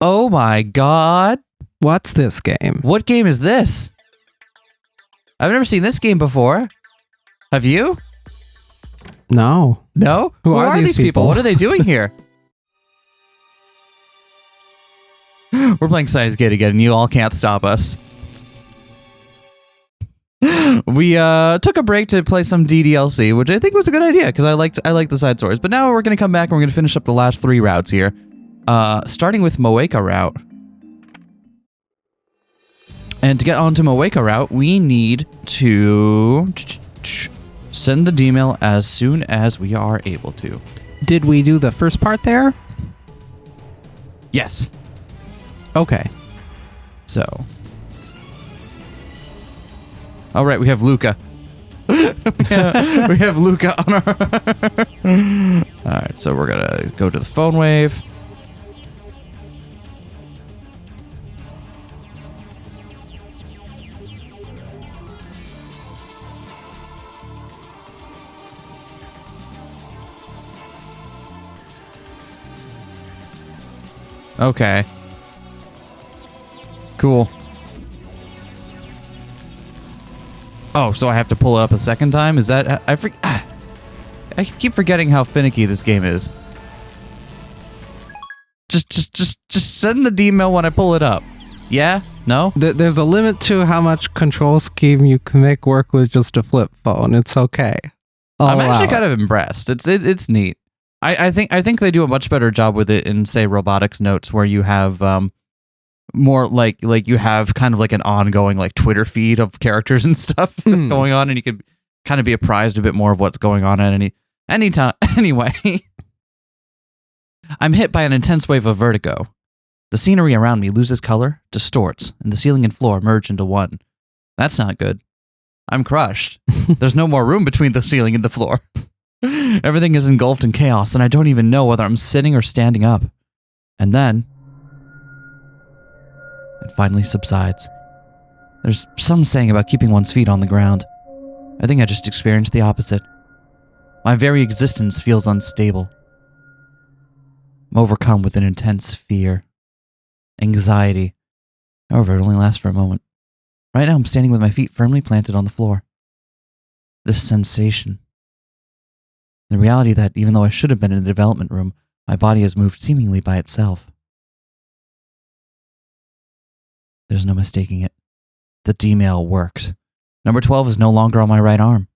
Oh my god. What's this game? What game is this? I've never seen this game before. Have you? No. No? Who are these people? What are they doing here? We're playing Steins again, and you all can't stop us. We took a break to play some DDLC, which I think was a good idea because I liked the side stories. But now we're going to come back and we're going to finish up the last 3 routes here, starting with Moeka route. And to get onto Moeka route, we need to send the D-mail as soon as we are able to. Did we do the first part there? Yes. Okay. So. All right, we have Luca. We have Luca on our... All right, so we're going to go to the phone wave. Okay. Cool. Oh, so I have to pull it up a second time? Is that... I keep forgetting how finicky this game is. Just send the D-mail when I pull it up. Yeah? No? There's a limit to how much control scheme you can make work with just a flip phone. It's okay. I'm actually kind of impressed. It's neat. I think they do a much better job with it in, say, robotics notes, where you have more like you have kind of like an ongoing like Twitter feed of characters and stuff going on, and you could kind of be apprised a bit more of what's going on at any time. Anyway, I'm hit by an intense wave of vertigo. The scenery around me loses color, distorts, and the ceiling and floor merge into one. That's not good. I'm crushed. There's no more room between the ceiling and the floor. Everything is engulfed in chaos, and I don't even know whether I'm sitting or standing up. And then... it finally subsides. There's some saying about keeping one's feet on the ground. I think I just experienced the opposite. My very existence feels unstable. I'm overcome with an intense fear. Anxiety. However, it only lasts for a moment. Right now I'm standing with my feet firmly planted on the floor. This sensation... the reality that even though I should have been in the development room, my body has moved seemingly by itself. There's no mistaking it. The D-mail worked. Number 12 is no longer on my right arm.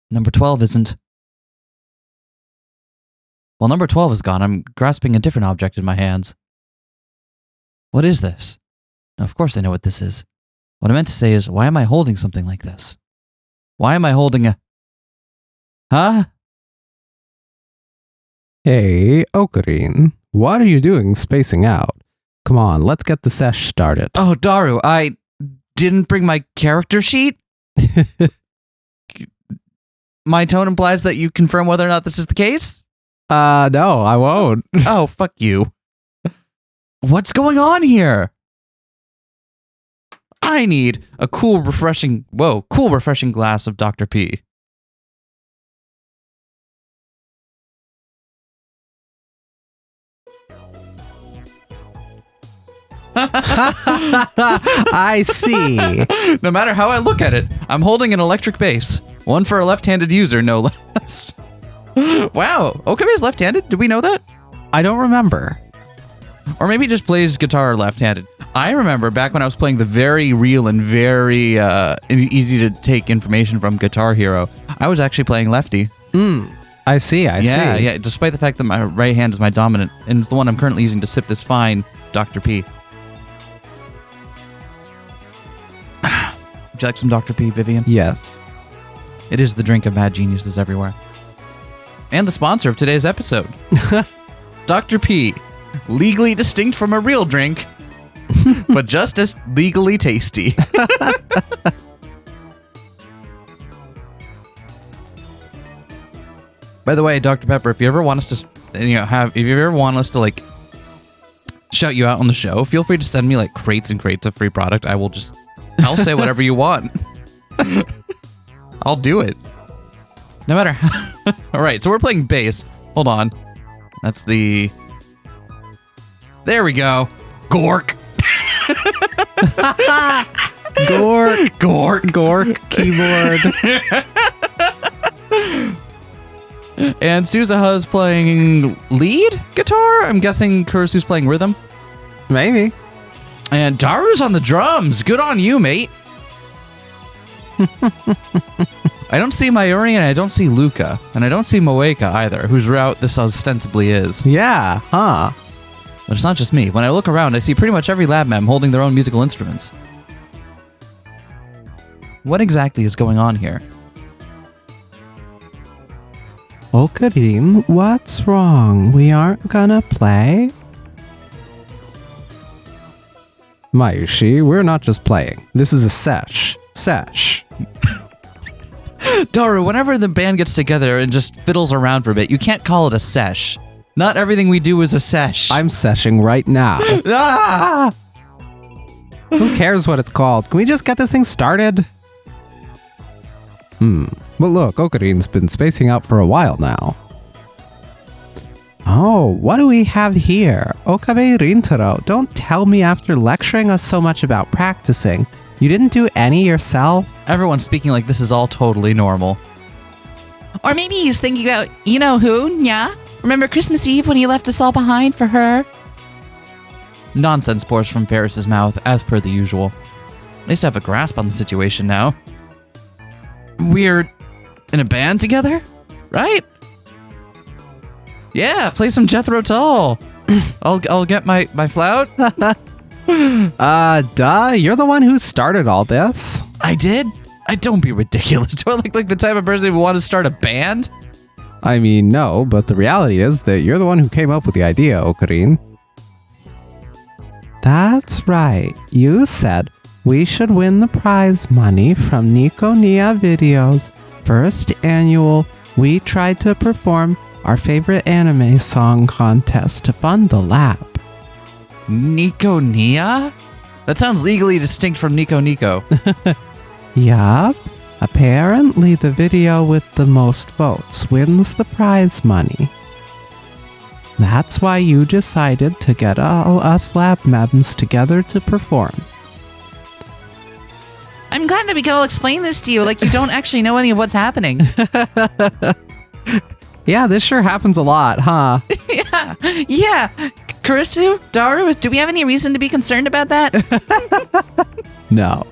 Number 12 isn't... While number 12 is gone, I'm grasping a different object in my hands. What is this? Now, of course I know what this is. What I meant to say is, why am I holding something like this? Why am I holding a... Huh? Hey, Ocarine. What are you doing spacing out? Come on, let's get the sesh started. Oh, Daru, I didn't bring my character sheet? My tone implies that you confirm whether or not this is the case? No, I won't. Oh, fuck you. What's going on here? I need a cool, refreshing glass of Dr. P. I see. No matter how I look at it, I'm holding an electric bass. One for a left-handed user, no less. Wow, Okame is left-handed? Did we know that? I don't remember. Or maybe just plays guitar left-handed. I remember back when I was playing the very real and very easy to take information from Guitar Hero, I was actually playing lefty. I see. Yeah, despite the fact that my right hand is my dominant, and it's the one I'm currently using to sip this fine Dr. P. Would you like some Dr. P, Vivian? Yes. It is the drink of mad geniuses everywhere. And the sponsor of today's episode. Dr. P. Legally distinct from a real drink, but just as legally tasty. By the way, Dr. Pepper, if you ever want us to, if you ever want us to like shout you out on the show, feel free to send me like crates and crates of free product. I'll say whatever you want. I'll do it. No matter. All right, so we're playing bass. Hold on. That's the There we go. Gork. Gork keyboard. And Suzuha's playing lead guitar? I'm guessing Kurisu's playing rhythm. Maybe. And Daru's on the drums. Good on you, mate. I don't see Mayuri and I don't see Luca. And I don't see Moeka either, whose route this ostensibly is. Yeah, huh. But it's not just me. When I look around, I see pretty much every lab mem holding their own musical instruments. What exactly is going on here? Okarin, what's wrong? We aren't gonna play? Mayushi, we're not just playing. This is a sesh. Daru, whenever the band gets together and just fiddles around for a bit, you can't call it a sesh. Not everything we do is a sesh. I'm seshing right now. Ah! Who cares what it's called? Can we just get this thing started? But look, Okarin's been spacing out for a while now. Oh, what do we have here? Okabe Rintaro, don't tell me after lecturing us so much about practicing, you didn't do any yourself? Everyone's speaking like this is all totally normal. Or maybe he's thinking about, you know who, yeah? Remember Christmas Eve when he left us all behind for her? Nonsense pours from Ferris's mouth, as per the usual. At least I have a grasp on the situation now. We're in a band together, right? Yeah, play some Jethro Tull. I'll get my flout. Duh, you're the one who started all this. I did? Don't be ridiculous. Do I look like the type of person who would want to start a band? I mean, no, but the reality is that you're the one who came up with the idea, Okarin. That's right. You said we should win the prize money from Nico Nia Video's first annual We Tried to Perform Our Favorite Anime Song contest to fund the lab. Nico Nia? That sounds legally distinct from Nico Nico. Yup. Apparently the video with the most votes wins the prize money. That's why you decided to get all us lab mems together to perform. I'm glad that we can all explain this to you like you don't actually know any of what's happening. Yeah, this sure happens a lot, huh? Yeah. Kurisu, Daru, do we have any reason to be concerned about that? No.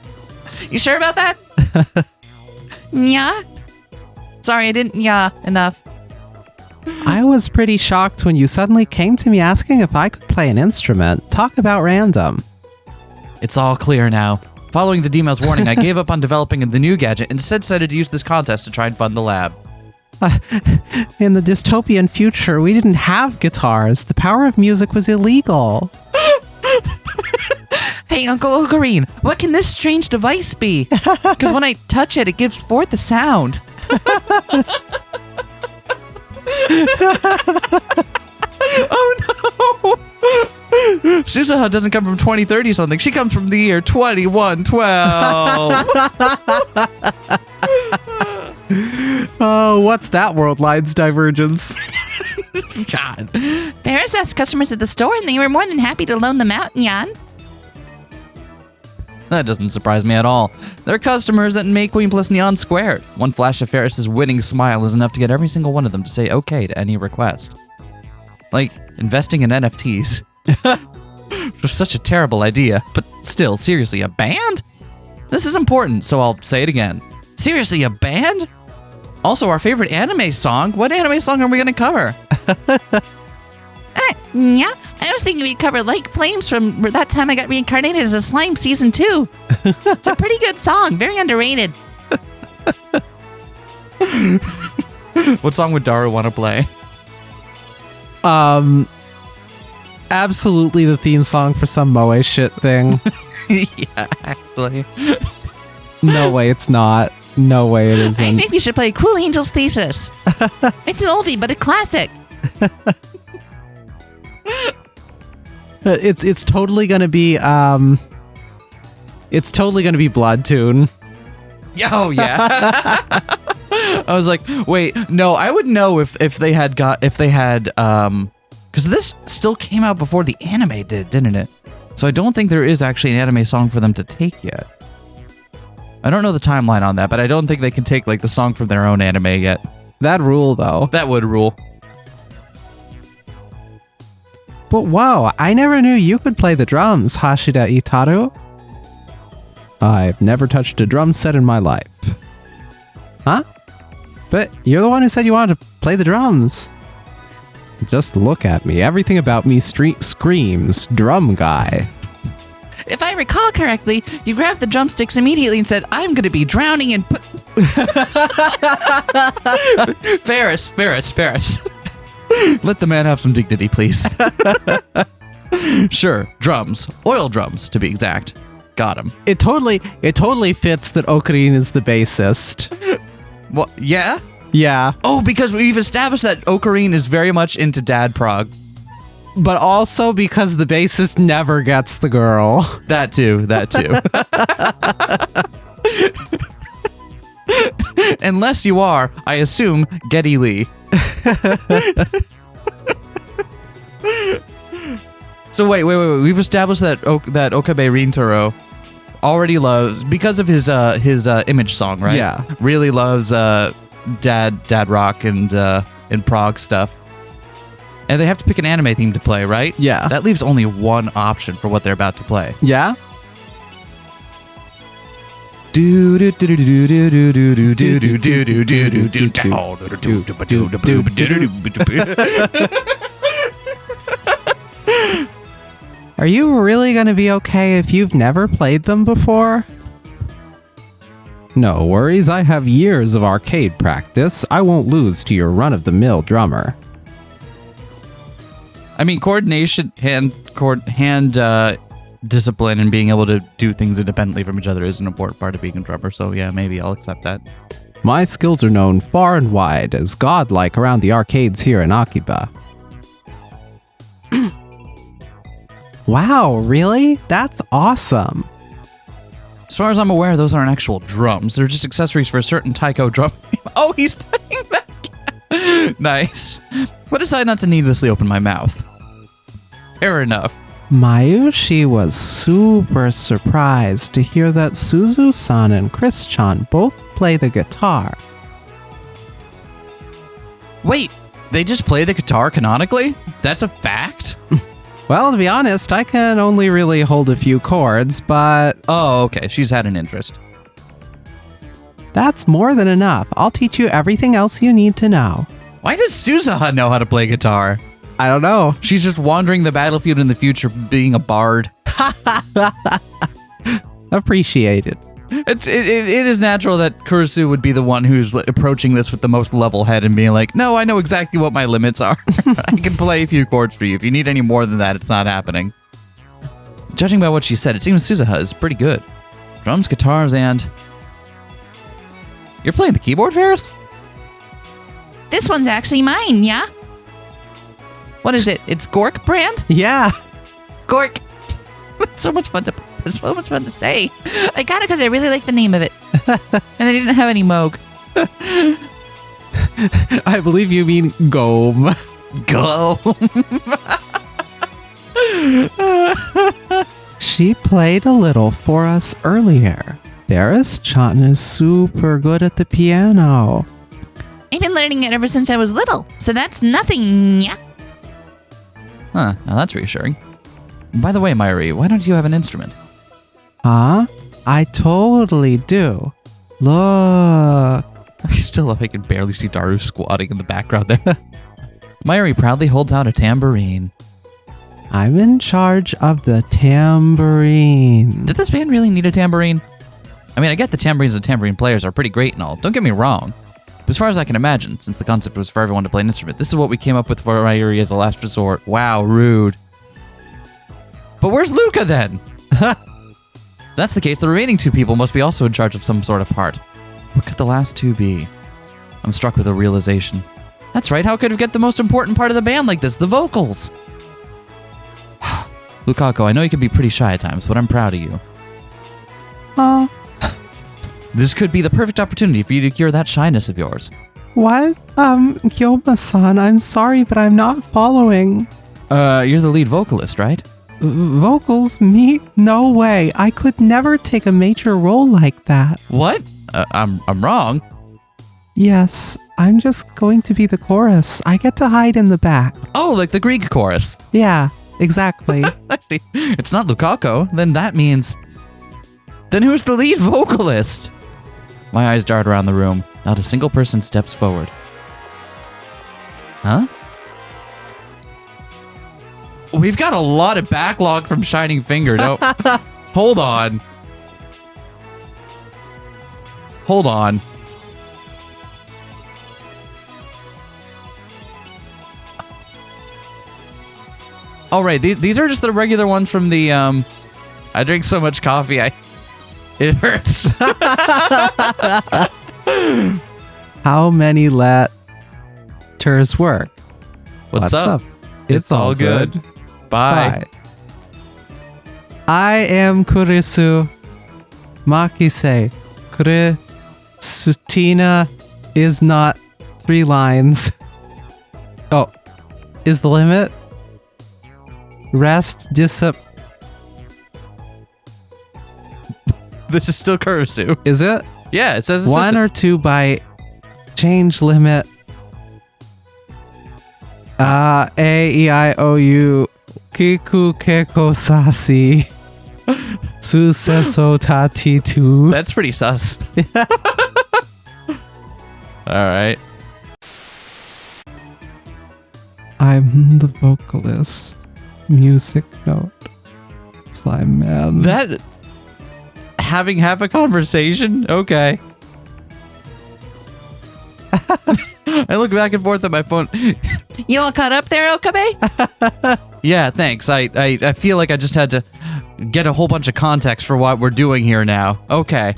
You sure about that? Yeah? Sorry, I didn't enough. I was pretty shocked when you suddenly came to me asking if I could play an instrument. Talk about random. It's all clear now. Following the Demo's warning, I gave up on developing the new gadget and instead decided to use this contest to try and fund the lab. In the dystopian future, we didn't have guitars. The power of music was illegal. Hey, Uncle Ocarine, what can this strange device be? Because when I touch it, it gives forth a sound. Oh no! Suzuha doesn't come from 2030 something. She comes from the year 2112. Oh, what's that world lines divergence? God. There's us customers at the store, and they were more than happy to loan them out, Nyan. That doesn't surprise me at all. They're customers that make Queen Plus Neon squared. One flash of Ferris's winning smile is enough to get every single one of them to say okay to any request. Like, investing in NFTs. It was such a terrible idea, but still, seriously, a band? This is important, so I'll say it again. Seriously, a band? Also, our favorite anime song? What anime song are we going to cover? Yeah, I was thinking we'd cover Like Flames from that time I got reincarnated as a slime season 2. It's a pretty good song, very underrated. What song would Daru want to play? Absolutely the theme song for some Moe shit thing. Yeah, actually. No way it's not. No way it I isn't. think we should play Cruel Angel's Thesis. It's an oldie, but a classic. It's totally gonna be it's totally gonna be Blood Tune. Oh yeah. I was like, wait, no, I would know if they had Because this still came out before the anime did, didn't it? So I don't think there is actually an anime song for them to take yet. I don't know the timeline on that, but I don't think they can take like the song from their own anime yet. That'd rule, though. That would rule. But whoa, I never knew you could play the drums, Hashida Itaru. I've never touched a drum set in my life. Huh? But you're the one who said you wanted to play the drums. Just look at me. Everything about me screams drum guy. If I recall correctly, you grabbed the drumsticks immediately and said, I'm going to be drowning in... Ferris. Let the man have some dignity, please. Sure, drums. Oil drums, to be exact. Got him. It totally fits that Ocarina is the bassist. Well, yeah? Yeah. Oh, because we've established that Ocarina is very much into dad prog. But also because the bassist never gets the girl. That too. Unless you are, I assume, Geddy Lee. So wait. We've established that Okabe Rintaro already loves, because of his image song, right? Yeah. Really loves dad rock and prog stuff. And they have to pick an anime theme to play, right? Yeah. That leaves only one option for what they're about to play. Yeah? Are you really going to be okay if you've never played them before? No worries, I have years of arcade practice. I won't lose to your run-of-the-mill drummer. I mean, coordination, hand discipline, and being able to do things independently from each other is an important part of being a drummer. So yeah, maybe I'll accept that. My skills are known far and wide as godlike around the arcades here in Akiba. Wow, really? That's awesome. As far as I'm aware, those aren't actual drums. They're just accessories for a certain taiko drum. Oh, he's playing that. Nice. But decide not to needlessly open my mouth. Fair enough. Mayushi was super surprised to hear that Suzu-san and Chris-chan both play the guitar. Wait, they just play the guitar canonically? That's a fact? Well, to be honest, I can only really hold a few chords, but... Oh, okay. She's had an interest. That's more than enough. I'll teach you everything else you need to know. Why does Suzuha know how to play guitar? I don't know. She's just wandering the battlefield in the future being a bard. Appreciated. It is natural that Kurisu would be the one who's approaching this with the most level head and being like, no, I know exactly what my limits are. I can play a few chords for you. If you need any more than that, it's not happening. Judging by what she said, it seems Suzuha is pretty good. Drums, guitars, and... You're playing the keyboard, Ferris? This one's actually mine, yeah? What is it? It's Gork brand? Yeah. Gork. It's so much fun to say. I got it because I really like the name of it. And they didn't have any Moog. I believe you mean Gome. Go. She played a little for us earlier. Ferris-chan is super good at the piano. I've been learning it ever since I was little, so that's nothing, yeah? Huh, now that's reassuring. By the way, Mayuri, why don't you have an instrument? Huh? I totally do. Look. I still love I can barely see Daru squatting in the background there. Mayuri proudly holds out a tambourine. I'm in charge of the tambourine. Did this band really need a tambourine? I mean, I get the tambourines and tambourine players are pretty great and all. Don't get me wrong. But as far as I can imagine, since the concept was for everyone to play an instrument, this is what we came up with for Mayuri as a last resort. Wow, rude. But where's Luca then? If that's the case, the remaining two people must be also in charge of some sort of part. What could the last two be? I'm struck with a realization. That's right, how could we get the most important part of the band like this? The vocals! Lukaku, I know you can be pretty shy at times, but I'm proud of you. This could be the perfect opportunity for you to cure that shyness of yours. What? Gyoma-san, I'm sorry, but I'm not following. You're the lead vocalist, right? Vocals? Me? No way. I could never take a major role like that. What? I'm wrong. Yes, I'm just going to be the chorus. I get to hide in the back. Oh, like the Greek chorus. Yeah, exactly. I see. It's not Lukaku. Then that means... Then who's the lead vocalist? My eyes dart around the room. Not a single person steps forward. Huh? We've got a lot of backlog from Shining Finger. No. Hold on. Hold on. Oh, right. These are just the regular ones from the, I drink so much coffee, it hurts. How many letters work? What's up? It's all good. Bye. I am Kurisu Makise. Kurisutina is not 3 lines. Oh, is the limit? Rest This is still Kurisu. Is it? Yeah, it says... 1 or 2 byte. Change limit. A-E-I-O-U. Kiku keko sasi. Suseso tati-tu. That's pretty sus. Alright. I'm the vocalist. Music note. Slime man. That... Having half a conversation? Okay. I look back and forth at my phone. You all caught up there, Okabe? Yeah, thanks. I feel like I just had to get a whole bunch of context for what we're doing here now. Okay.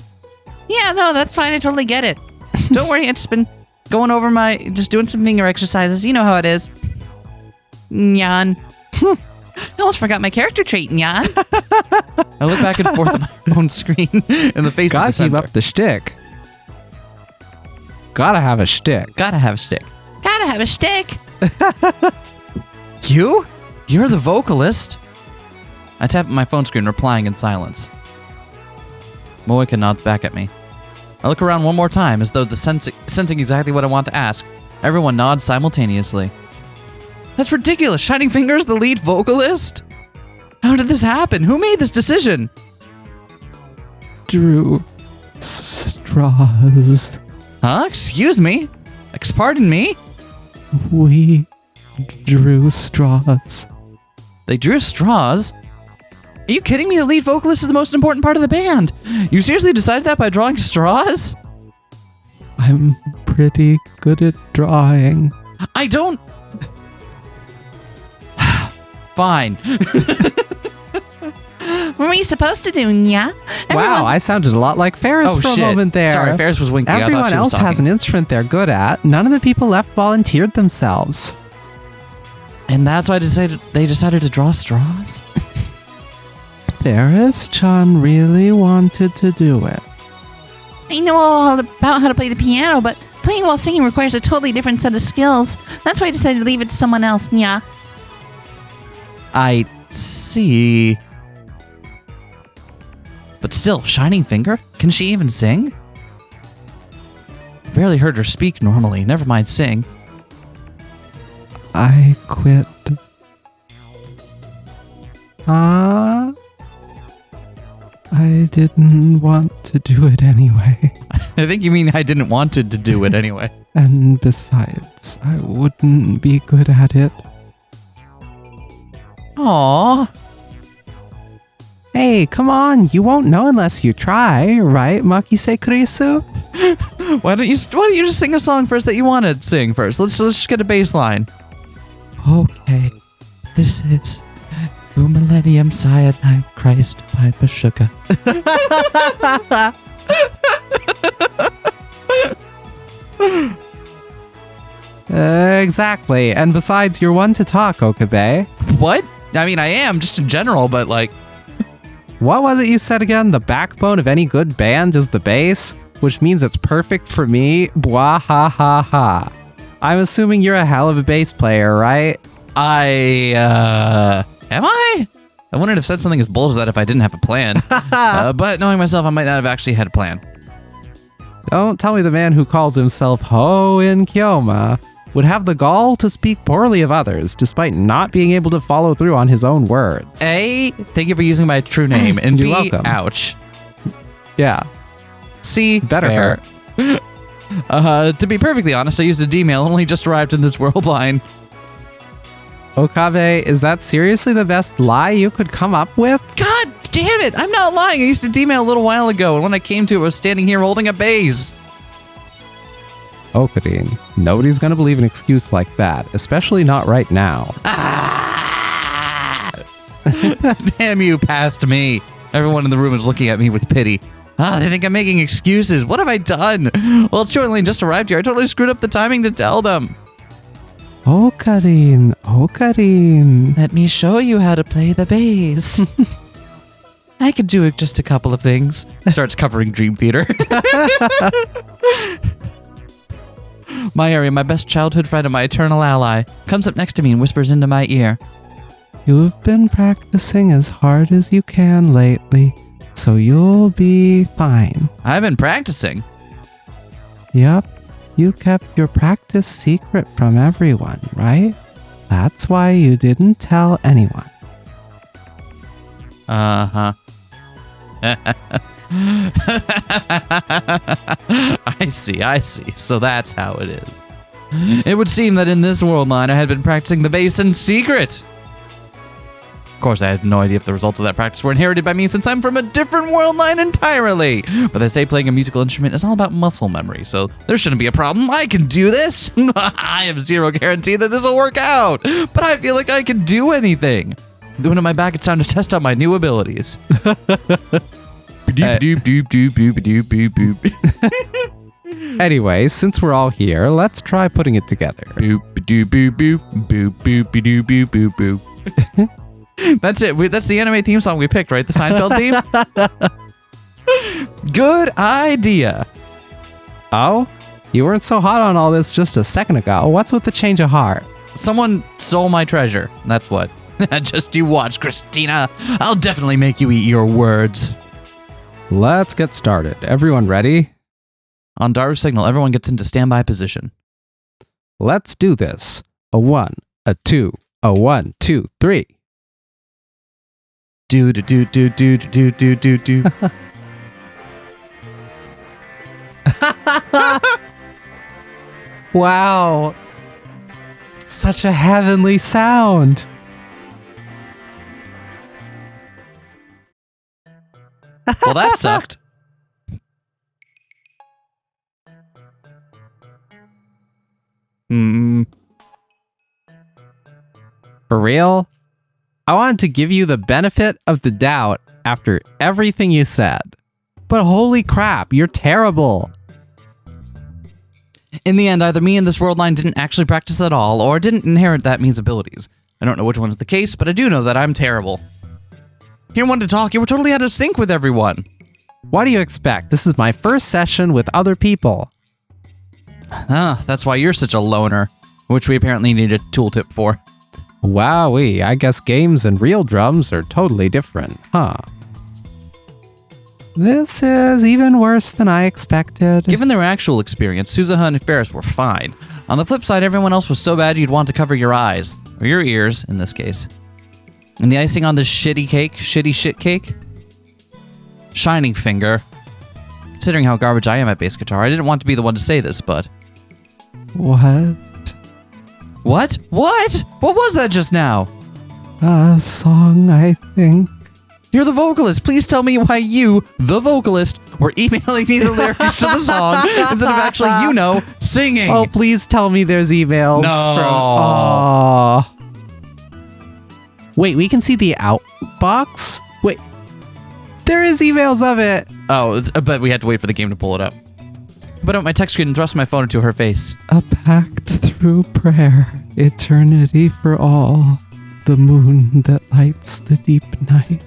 Yeah, no, that's fine. I totally get it. Don't worry. I've just been going over just doing some finger exercises. You know how it is. Nyan. I almost forgot my character trait, Nyan. I look back and forth at my phone screen in the face of the Gotta keep center. up the shtick. Gotta have a shtick. Gotta have a stick. Gotta have a stick. You? You're the vocalist? I tap at my phone screen, replying in silence. Moeka nods back at me. I look around one more time, as though sensing exactly what I want to ask. Everyone nods simultaneously. That's ridiculous. Shining Finger's the lead vocalist? How did this happen? Who made this decision? Drew straws. Huh? Excuse me? Pardon me? We drew straws. They drew straws? Are you kidding me? The lead vocalist is the most important part of the band. You seriously decided that by drawing straws? I'm pretty good at drawing. I don't... Fine. What were you supposed to do, Nya? Wow, I sounded a lot like Ferris for a moment there. Sorry, Ferris was winking. Everyone else has an instrument they're good at. None of the people left volunteered themselves. And that's why they decided to draw straws? Ferris-chan really wanted to do it. I know all about how to play the piano, but playing while singing requires a totally different set of skills. That's why I decided to leave it to someone else, Nya. I see. But still, Shining Finger? Can she even sing? I barely heard her speak normally, never mind sing. I quit. I didn't want to do it anyway. I think you mean I didn't want to do it anyway. And besides, I wouldn't be good at it. Aww. Hey, come on. You won't know unless you try, right, Makise Kurisu? Why don't you just sing a song first that you want to sing first? Let's just get a bass line. Okay, this is Two Millennium Cyanide Christ Piper Sugar. Exactly. And besides, you're one to talk, Okabe. What? I mean, I am, just in general, but like... What was it you said again? The backbone of any good band is the bass, which means it's perfect for me. Bwah ha ha ha. I'm assuming you're a hell of a bass player, right? Am I? I wouldn't have said something as bold as that if I didn't have a plan. But knowing myself, I might not have actually had a plan. Don't tell me the man who calls himself Ho in Kyoma would have the gall to speak poorly of others, despite not being able to follow through on his own words. A, thank you for using my true name, and You're B, welcome. ouch. Yeah. C, Better fair. To be perfectly honest, I used a D-mail, only just arrived in this world line. Okabe, is that seriously the best lie you could come up with? God damn it, I'm not lying. I used a D-mail a little while ago, and when I came to it, I was standing here holding a vase. Okarin, nobody's gonna believe an excuse like that, especially not right now. Damn you, past me. Everyone in the room is looking at me with pity. They think I'm making excuses. What have I done? Well, it's shortly just arrived here. I totally screwed up the timing to tell them. Okarin. Let me show you how to play the bass. I could do just a couple of things. Starts covering Dream Theater. my best childhood friend and my eternal ally, comes up next to me and whispers into my ear. You've been practicing as hard as you can lately, so you'll be fine. I've been practicing. Yep, you kept your practice secret from everyone, right? That's why you didn't tell anyone. Uh-huh. I see. So that's how it is. It would seem that in this world line, I had been practicing the bass in secret. Of course, I had no idea if the results of that practice were inherited by me since I'm from a different world line entirely. But they say playing a musical instrument is all about muscle memory, so there shouldn't be a problem. I can do this. I have zero guarantee that this will work out, but I feel like I can do anything. Doing it on my back, it's time to test out my new abilities. Anyway, since we're all here, let's try putting it together. That's it. That's the anime theme song we picked, right? The Seinfeld theme? Good idea. Oh? You weren't so hot on all this just a second ago. What's with the change of heart? Someone stole my treasure. That's what. Just you watch, Christina. I'll definitely make you eat your words. Let's get started. Everyone ready? On Daru's signal, everyone gets into standby position. Let's do this. A 1, a 2, a 1, 2, 3. Do. Wow. Such a heavenly sound. Well, that sucked. For real? I wanted to give you the benefit of the doubt after everything you said. But holy crap, you're terrible. In the end, either me and this world line didn't actually practice at all, or didn't inherit that me's abilities. I don't know which one is the case, but I do know that I'm terrible. You wanted to talk, you were totally out of sync with everyone. What do you expect? This is my first session with other people. That's why you're such a loner, which we apparently need a tooltip for. Wowee, I guess games and real drums are totally different, huh? This is even worse than I expected. Given their actual experience, Suzuha and Ferris were fine. On the flip side, everyone else was so bad you'd want to cover your eyes. Or your ears, in this case. And the icing on this shitty shit cake? Shining finger. Considering how garbage I am at bass guitar, I didn't want to be the one to say this, but... What? What? What? What was that just now? A song, I think. You're the vocalist. Please tell me why you, the vocalist, were emailing me the lyrics to the song instead of actually, singing. Oh, please tell me there's emails. No. Wait, we can see the outbox? Wait, there is emails of it. Oh, but we had to wait for the game to pull it up. Put up my text screen and thrust my phone into her face. A pact through prayer, eternity for all, the moon that lights the deep night.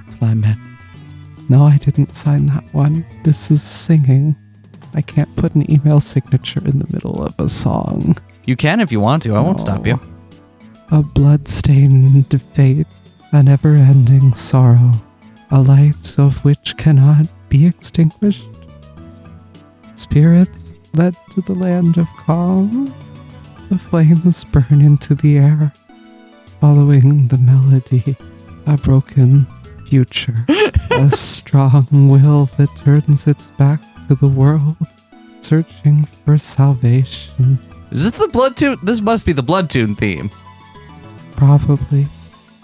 Slime man. No, I didn't sign that one. This is singing. I can't put an email signature in the middle of a song. You can if you want to. I won't stop you. a blood-stained fate, a never-ending sorrow, a light of which cannot be extinguished. Spirits led to the land of calm. The flames burn into the air, following the melody, a broken future, a strong will that turns its back to the world, searching for salvation. Is this the Blood Tune? This must be the Blood Tune theme. Probably.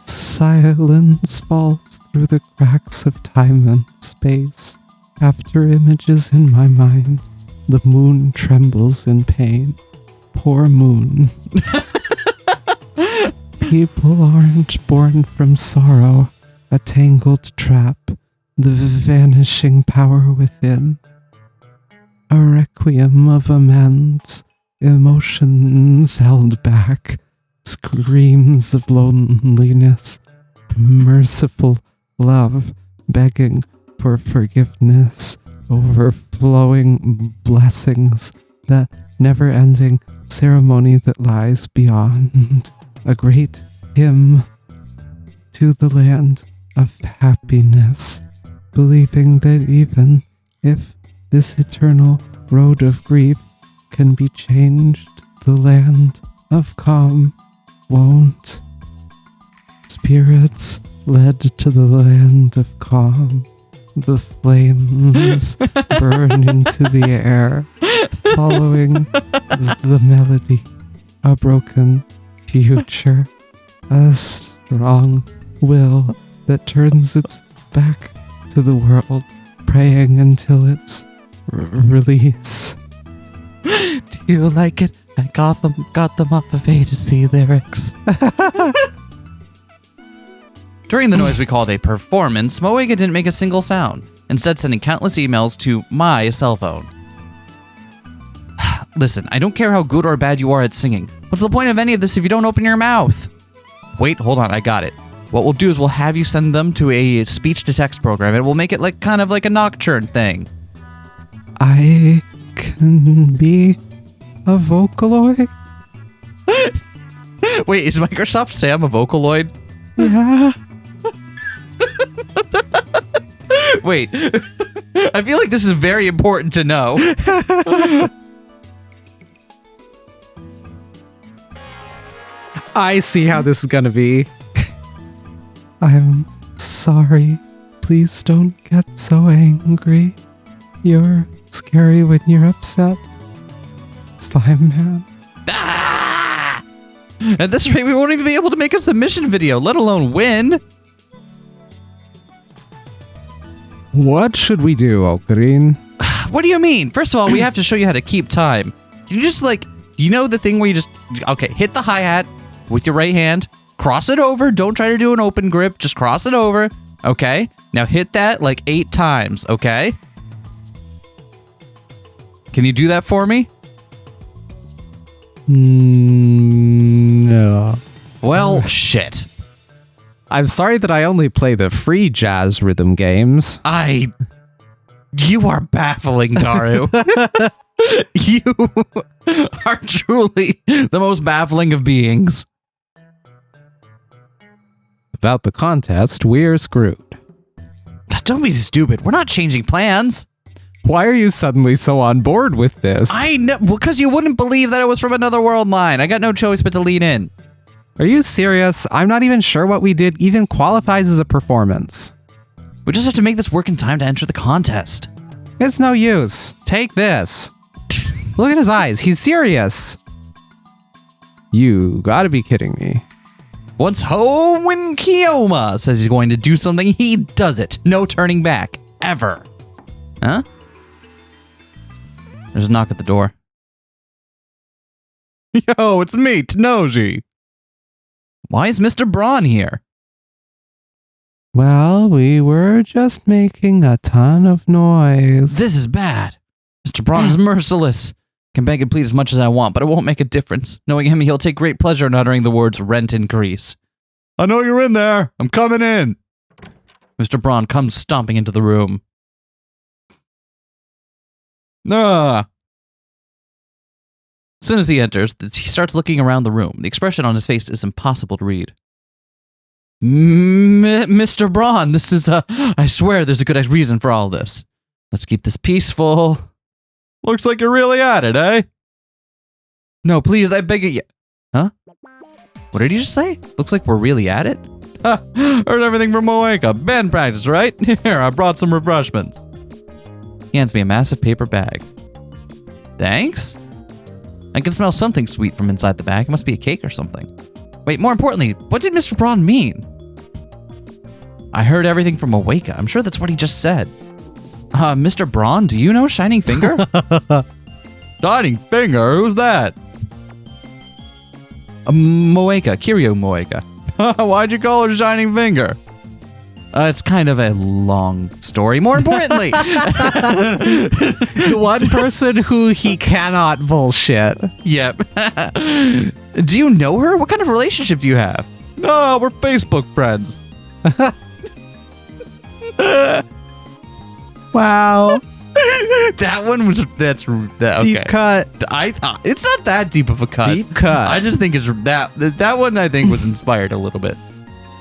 Silence falls through the cracks of time and space. After images in my mind, the moon trembles in pain. Poor moon. People aren't born from sorrow, a tangled trap, the vanishing power within. A requiem of amends, emotions held back, screams of loneliness, merciful love begging for forgiveness, overflowing blessings, that never-ending ceremony that lies beyond, a great hymn to the land of happiness, believing that even if this eternal road of grief can be changed, the land of calm won't. Spirits led to the land of calm. The flames burn into the air, following the melody. A broken future, a strong will that turns its back to the world, praying until its release. Do you like it? I got them off of A to Z lyrics. During the noise we called a performance, Moega didn't make a single sound, instead sending countless emails to my cell phone. Listen, I don't care how good or bad you are at singing. What's the point of any of this if you don't open your mouth? Wait, hold on, I got it. What we'll do is we'll have you send them to a speech-to-text program, and we'll make it like kind of like a nocturne thing. I can be a Vocaloid? Wait, is Microsoft Sam a Vocaloid? Yeah. Wait, I feel like this is very important to know. I see how this is gonna be. I'm sorry. Please don't get so angry. You're scary when you're upset. Slime Man. Ah! At this rate, we won't even be able to make a submission video, let alone win. What should we do, Ocarine? What do you mean? First of all, we have to show you how to keep time. You just you know the thing where you just, okay, hit the hi-hat with your right hand, cross it over, don't try to do an open grip, just cross it over, okay? Now hit that like 8 times, okay? Can you do that for me? No. Well, shit. I'm sorry that I only play the free jazz rhythm games. You are baffling, Daru. You are truly the most baffling of beings. About the contest, we're screwed. Don't be stupid. We're not changing plans. Why are you suddenly so on board with this? I know, because you wouldn't believe that it was from Another World line. I got no choice but to lean in. Are you serious? I'm not even sure what we did even qualifies as a performance. We just have to make this work in time to enter the contest. It's no use. Take this. Look at his eyes. He's serious. You gotta be kidding me. Once Hoenn Keoma says he's going to do something, he does it. No turning back. Ever. Huh? There's a knock at the door. Yo, it's me, Tenoji. Why is Mr. Braun here? Well, we were just making a ton of noise. This is bad. Mr. Braun is merciless. Can beg and plead as much as I want, but it won't make a difference. Knowing him, he'll take great pleasure in uttering the words rent increase. I know you're in there. I'm coming in. Mr. Braun comes stomping into the room. As soon as he enters, he starts looking around the room. The expression on his face is impossible to read. Mr. Braun, this is I swear there's a good reason for all this. Let's keep this peaceful. Looks like you're really at it, eh? No, please, I beg you. Huh? What did he just say? Looks like we're really at it? Heard everything from Moeka. Band practice, right? Here, I brought some refreshments. He hands me a massive paper bag. Thanks? I can smell something sweet from inside the bag. It must be a cake or something. Wait, more importantly, what did Mr. Braun mean? I heard everything from Moeka. I'm sure that's what he just said. Mr. Braun, do you know Shining Finger? Shining Finger? Who's that? Moeka, Kiryu Moeka. Why'd you call her Shining Finger? It's kind of a long story. More importantly, The one person who he cannot bullshit. Yep. Do you know her? What kind of relationship do you have? No, we're Facebook friends. Wow. That one was okay. Deep cut. I thought it's not that deep of a cut. Deep cut. I just think it's that one. I think was inspired a little bit.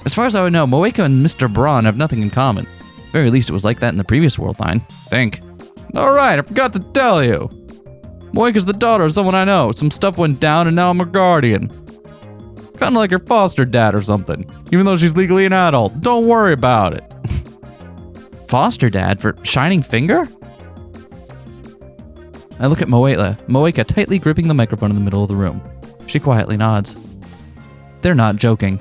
As far as I would know, Moeka and Mr. Braun have nothing in common. At very least, it was like that in the previous world line. Think. All right, I forgot to tell you. Moeka's the daughter of someone I know. Some stuff went down, and now I'm her guardian. Kind of like her foster dad or something. Even though she's legally an adult, don't worry about it. Foster dad for Shining Finger? I look at Moeka tightly gripping the microphone in the middle of the room. She quietly nods. They're not joking.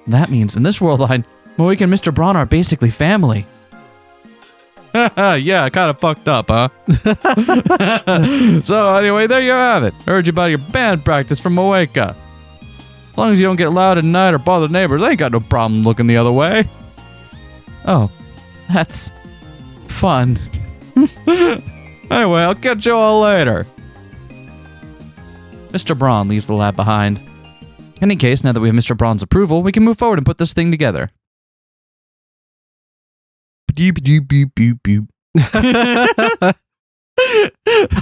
That means in this world line, Moeka and Mr. Braun are basically family. Yeah, kind of fucked up, huh? So anyway, there you have it. Heard you about your band practice from Moeka. As long as you don't get loud at night or bother neighbors, I ain't got no problem looking the other way. Oh, that's fun. Anyway, I'll catch you all later. Mr. Braun leaves the lab behind. In any case, now that we have Mr. Braun's approval, we can move forward and put this thing together.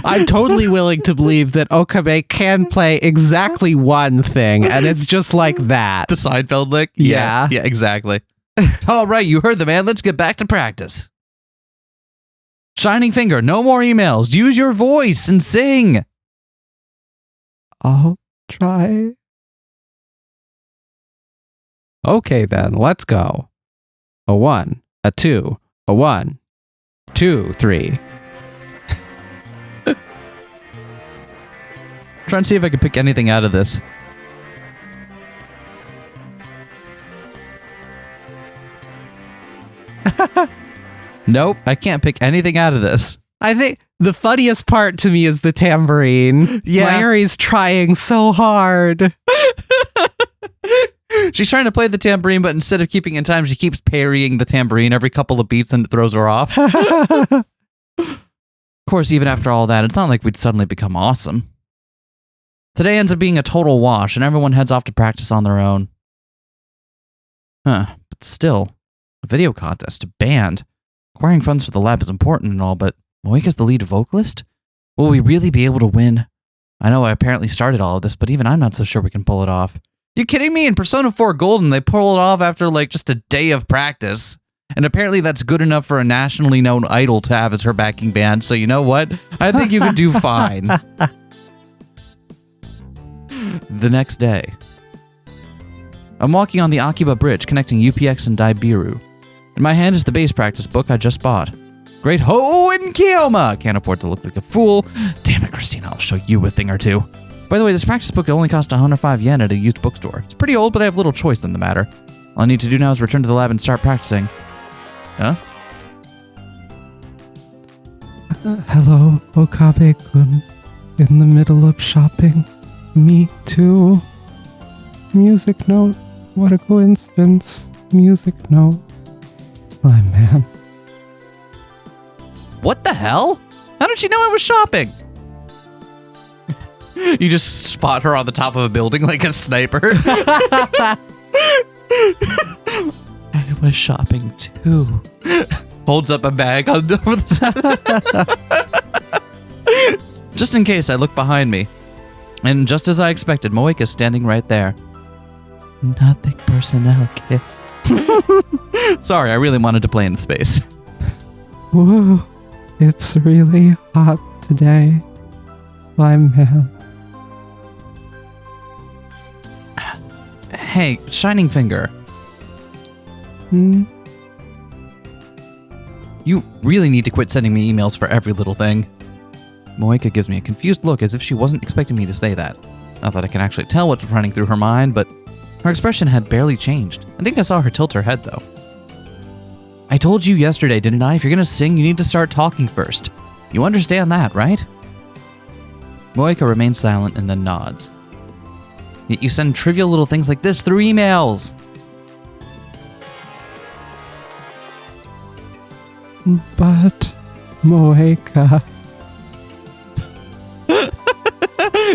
I'm totally willing to believe that Okabe can play exactly one thing, and it's just like that. The Seinfeld lick? Yeah. Yeah, exactly. All right, you heard the man. Let's get back to practice. Shining Finger, no more emails. Use your voice and sing. I'll try. Okay, then, let's go. A 1, a 2, a 1, 2, 3. Trying to see if I can pick anything out of this. Nope, I can't pick anything out of this. I think the funniest part to me is the tambourine. Yeah. Larry's trying so hard. She's trying to play the tambourine, but instead of keeping in time, she keeps parrying the tambourine every couple of beats and it throws her off. Of course, even after all that, it's not like we'd suddenly become awesome. Today ends up being a total wash, and everyone heads off to practice on their own. But still, a video contest, a band. Acquiring funds for the lab is important and all, but Moeka's the lead vocalist? Will we really be able to win? I know I apparently started all of this, but even I'm not so sure we can pull it off. You kidding me? In Persona 4 Golden, they pull it off after like just a day of practice. And apparently that's good enough for a nationally known idol to have as her backing band, so you know what? I think you could do fine. The next day. I'm walking on the Akiba Bridge connecting UPX and Daibiru. In my hand is the bass practice book I just bought. Great ho in Kioma! Can't afford to look like a fool. Damn it, Christina, I'll show you a thing or two. By the way, this practice book only cost 105 yen at a used bookstore. It's pretty old, but I have little choice in the matter. All I need to do now is return to the lab and start practicing. Huh? Hello, Okabe-kun. In the middle of shopping. Me too. Music note. What a coincidence. Music note. Slime man. What the hell? How did she know I was shopping? You just spot her on the top of a building like a sniper. I was shopping too. Holds up a bag on over the side. Just in case, I look behind me. And just as I expected, Moeka's standing right there. Nothing personnel, kid. Sorry, I really wanted to play in the space. Whoa, it's really hot today. Slime man. Hey, Shining Finger. Hmm? You really need to quit sending me emails for every little thing. Moeka gives me a confused look as if she wasn't expecting me to say that. Not that I can actually tell what's running through her mind, but her expression had barely changed. I think I saw her tilt her head, though. I told you yesterday, didn't I? If you're gonna sing, you need to start talking first. You understand that, right? Moeka remains silent and then nods. Yet you send trivial little things like this through emails. But, Moeka.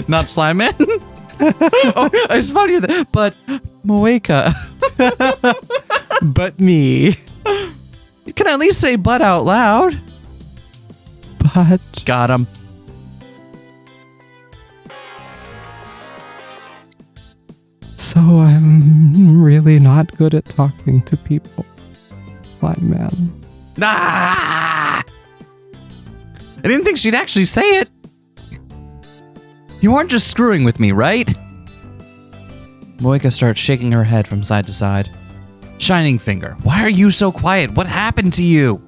Not Slime Man? Oh, I just found you there. But, Moeka. But me. You can at least say but out loud. But. Got him. So I'm really not good at talking to people. Slime man. Ah! I didn't think she'd actually say it. You aren't just screwing with me, right? Moeka starts shaking her head from side to side. Shining Finger, why are you so quiet? What happened to you?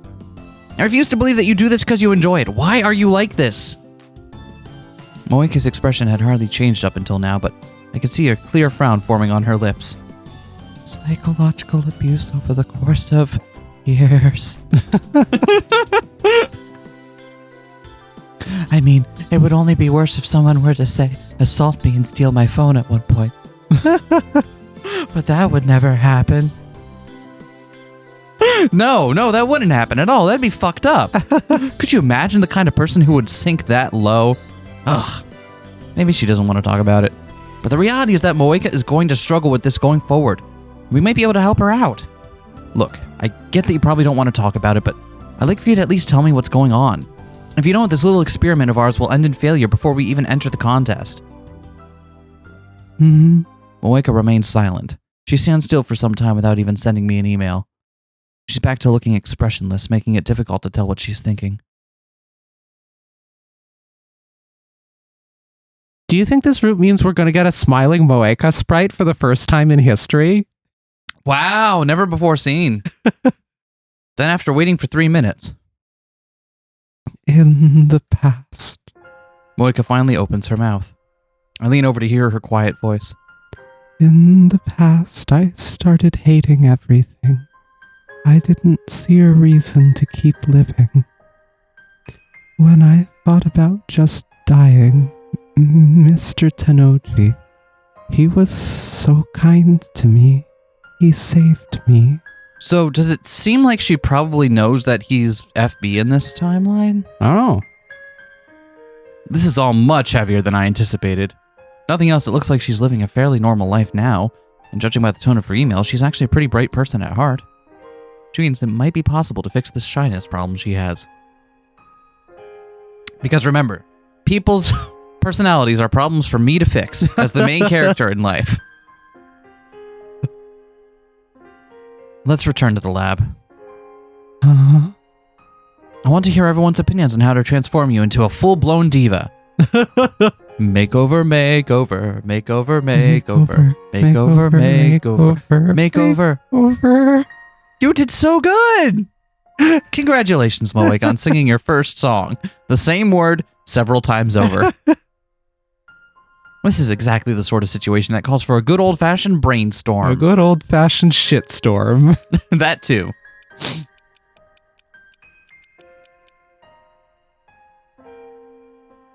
I refuse to believe that you do this because you enjoy it. Why are you like this? Moeka's expression had hardly changed up until now, but I could see a clear frown forming on her lips. Psychological abuse over the course of years. I mean, it would only be worse if someone were to say, assault me and steal my phone at one point. But that would never happen. No, that wouldn't happen at all. That'd be fucked up. Could you imagine the kind of person who would sink that low? Ugh. Maybe she doesn't want to talk about it. But the reality is that Moeka is going to struggle with this going forward. We might be able to help her out. Look, I get that you probably don't want to talk about it, but I'd like for you to at least tell me what's going on. If you don't, this little experiment of ours will end in failure before we even enter the contest. Moeka remains silent. She stands still for some time without even sending me an email. She's back to looking expressionless, making it difficult to tell what she's thinking. Do you think this route means we're going to get a smiling Moeka sprite for the first time in history? Wow, never before seen. Then after waiting for 3 minutes, In the past. Moeka finally opens her mouth. I lean over to hear her quiet voice. In the past, I started hating everything. I didn't see a reason to keep living. When I thought about just dying, Mr. Tanoji, he was so kind to me. He saved me. So, does it seem like she probably knows that he's FB in this timeline? Oh. This is all much heavier than I anticipated. Nothing else, it looks like she's living a fairly normal life now, and judging by the tone of her email, she's actually a pretty bright person at heart. Which means it might be possible to fix this shyness problem she has. Because remember, people's personalities are problems for me to fix as the main character in life. Let's return to the lab. I want to hear everyone's opinions on how to transform you into a full-blown diva. Makeover, makeover, makeover, makeover, makeover, makeover, makeover. You did so good! Congratulations, Moeka, on singing your first song. The same word several times over. This is exactly the sort of situation that calls for a good old-fashioned brainstorm. A good old-fashioned shitstorm. That too.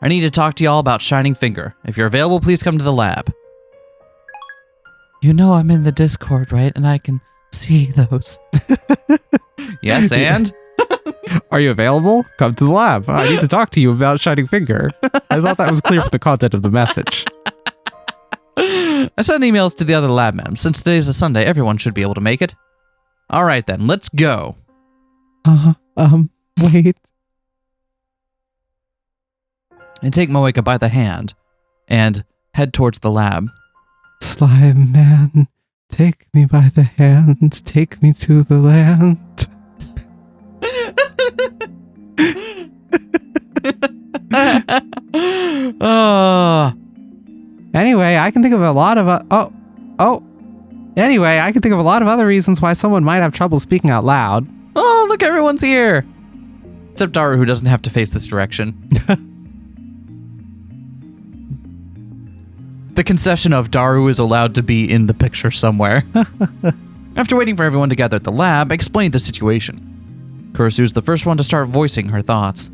I need to talk to y'all about Shining Finger. If you're available, please come to the lab. You know I'm in the Discord, right? And I can see those. Yes, and? Are you available? Come to the lab. I need to talk to you about Shining Finger. I thought that was clear from the content of the message. I sent emails to the other lab members. Since today's a Sunday, everyone should be able to make it. All right, then. Let's go. Wait. I take Moeka by the hand, and head towards the lab. Slime man, take me by the hand, take me to the land. Anyway, I can think of a lot of Anyway, I can think of a lot of other reasons why someone might have trouble speaking out loud. Oh, look, everyone's here. Except Daru, who doesn't have to face this direction. The concession of Daru is allowed to be in the picture somewhere. After waiting for everyone to gather at the lab, I explained the situation. Kurisu's the first one to start voicing her thoughts.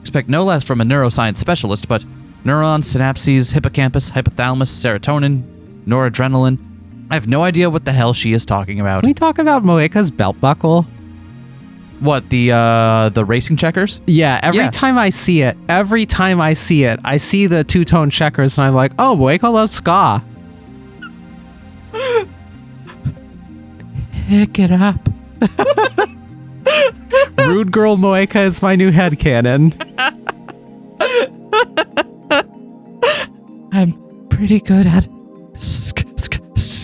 Expect no less from a neuroscience specialist, but neurons, synapses, hippocampus, hypothalamus, serotonin, noradrenaline. I have no idea what the hell she is talking about. Can we talk about Moeka's belt buckle? What, the racing checkers? Yeah, every time I see it, I see the two-tone checkers and I'm like, oh, Moeka loves ska. Pick it up. Rude girl Moeka is my new headcanon. I'm pretty good at skanking.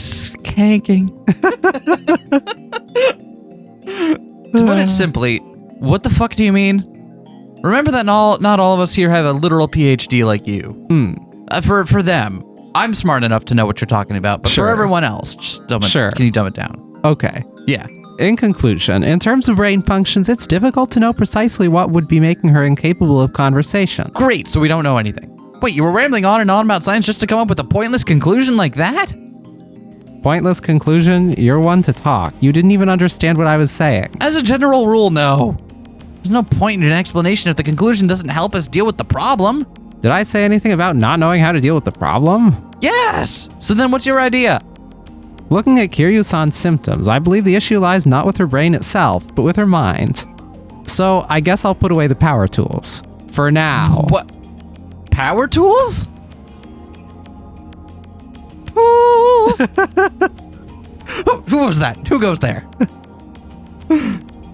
To put it simply, what the fuck do you mean? Remember that not all of us here have a literal PhD like you. For them, I'm smart enough to know what you're talking about, but Sure. for everyone else, just dumb it. Sure. Can you dumb it down? Okay. Yeah. In conclusion, in terms of brain functions, it's difficult to know precisely what would be making her incapable of conversation. Great, so we don't know anything. Wait, you were rambling on and on about science just to come up with a pointless conclusion like that? Pointless conclusion, you're one to talk. You didn't even understand what I was saying. As a general rule, no. There's no point in an explanation if the conclusion doesn't help us deal with the problem. Did I say anything about not knowing how to deal with the problem? Yes! So then what's your idea? Looking at Kiryu-san's symptoms, I believe the issue lies not with her brain itself, but with her mind. So, I guess I'll put away the power tools. For now. What? Power tools? Who was that? Who goes there?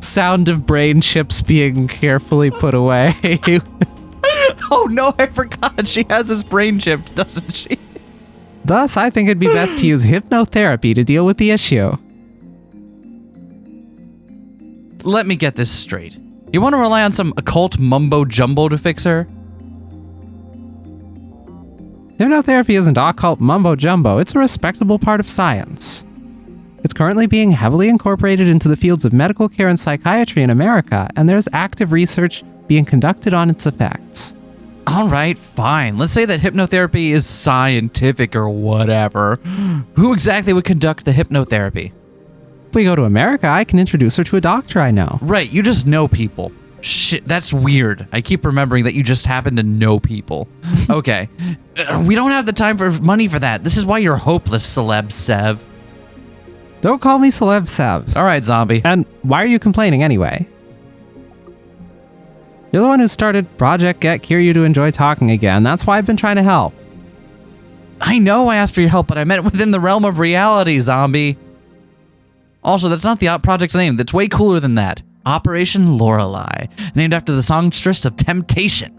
Sound of brain chips being carefully put away. Oh no, I forgot. She has his brain chipped, doesn't she? Thus, I think it'd be best to use hypnotherapy to deal with the issue. Let me get this straight. You want to rely on some occult mumbo-jumbo to fix her? Hypnotherapy isn't occult mumbo-jumbo, it's a respectable part of science. It's currently being heavily incorporated into the fields of medical care and psychiatry in America, and there's active research being conducted on its effects. All right, fine. Let's say that hypnotherapy is scientific or whatever. Who exactly would conduct the hypnotherapy? If we go to America, I can introduce her to a doctor I know. Right, you just know people. Shit, that's weird. I keep remembering that you just happen to know people. Okay. We don't have the time for money for that. This is why you're hopeless, Celeb Sev. Don't call me Celeb Sev. All right, zombie. And why are you complaining anyway? You're the one who started Project Get Kiryu to enjoy talking again. That's why I've been trying to help. I know I asked for your help, but I meant within the realm of reality, zombie. Also, that's not the project's name. That's way cooler than that. Operation Lorelei, named after the songstress of Temptation.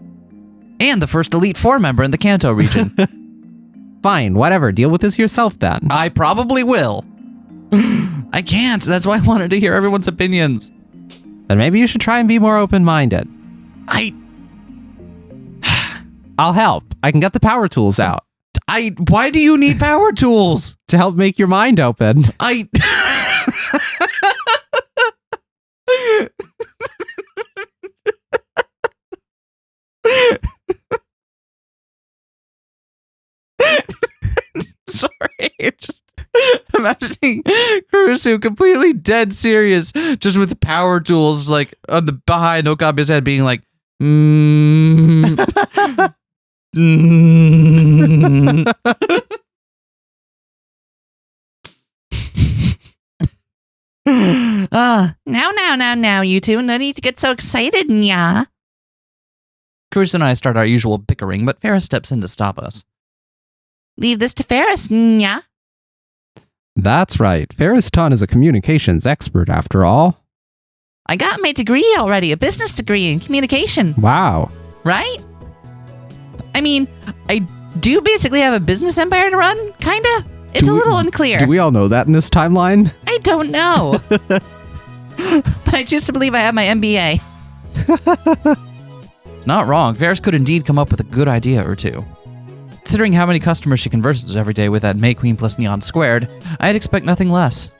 And the first Elite Four member in the Kanto region. Fine, whatever. Deal with this yourself then. I probably will. I can't. That's why I wanted to hear everyone's opinions. Then maybe you should try and be more open-minded. I'll help. I can get the power tools out. Why do you need power tools? To help make your mind open. Sorry, just imagining Kurisu completely dead serious, just with power tools like on the behind Okabe's head, being like, Now, you two. No need to get so excited, nya. Kurisu and I start our usual bickering, but Farah steps in to stop us. Leave this to Ferris, nya. That's right. Ferris Tun is a communications expert after all. I got my degree already, a business degree in communication. Wow. Right? I mean, I Do you basically have a business empire to run? Kinda? It's a little unclear. Do we all know that in this timeline? I don't know. But I choose to believe I have my MBA. It's not wrong. Varys could indeed come up with a good idea or two. Considering how many customers she converses every day with that May Queen plus Neon squared, I'd expect nothing less.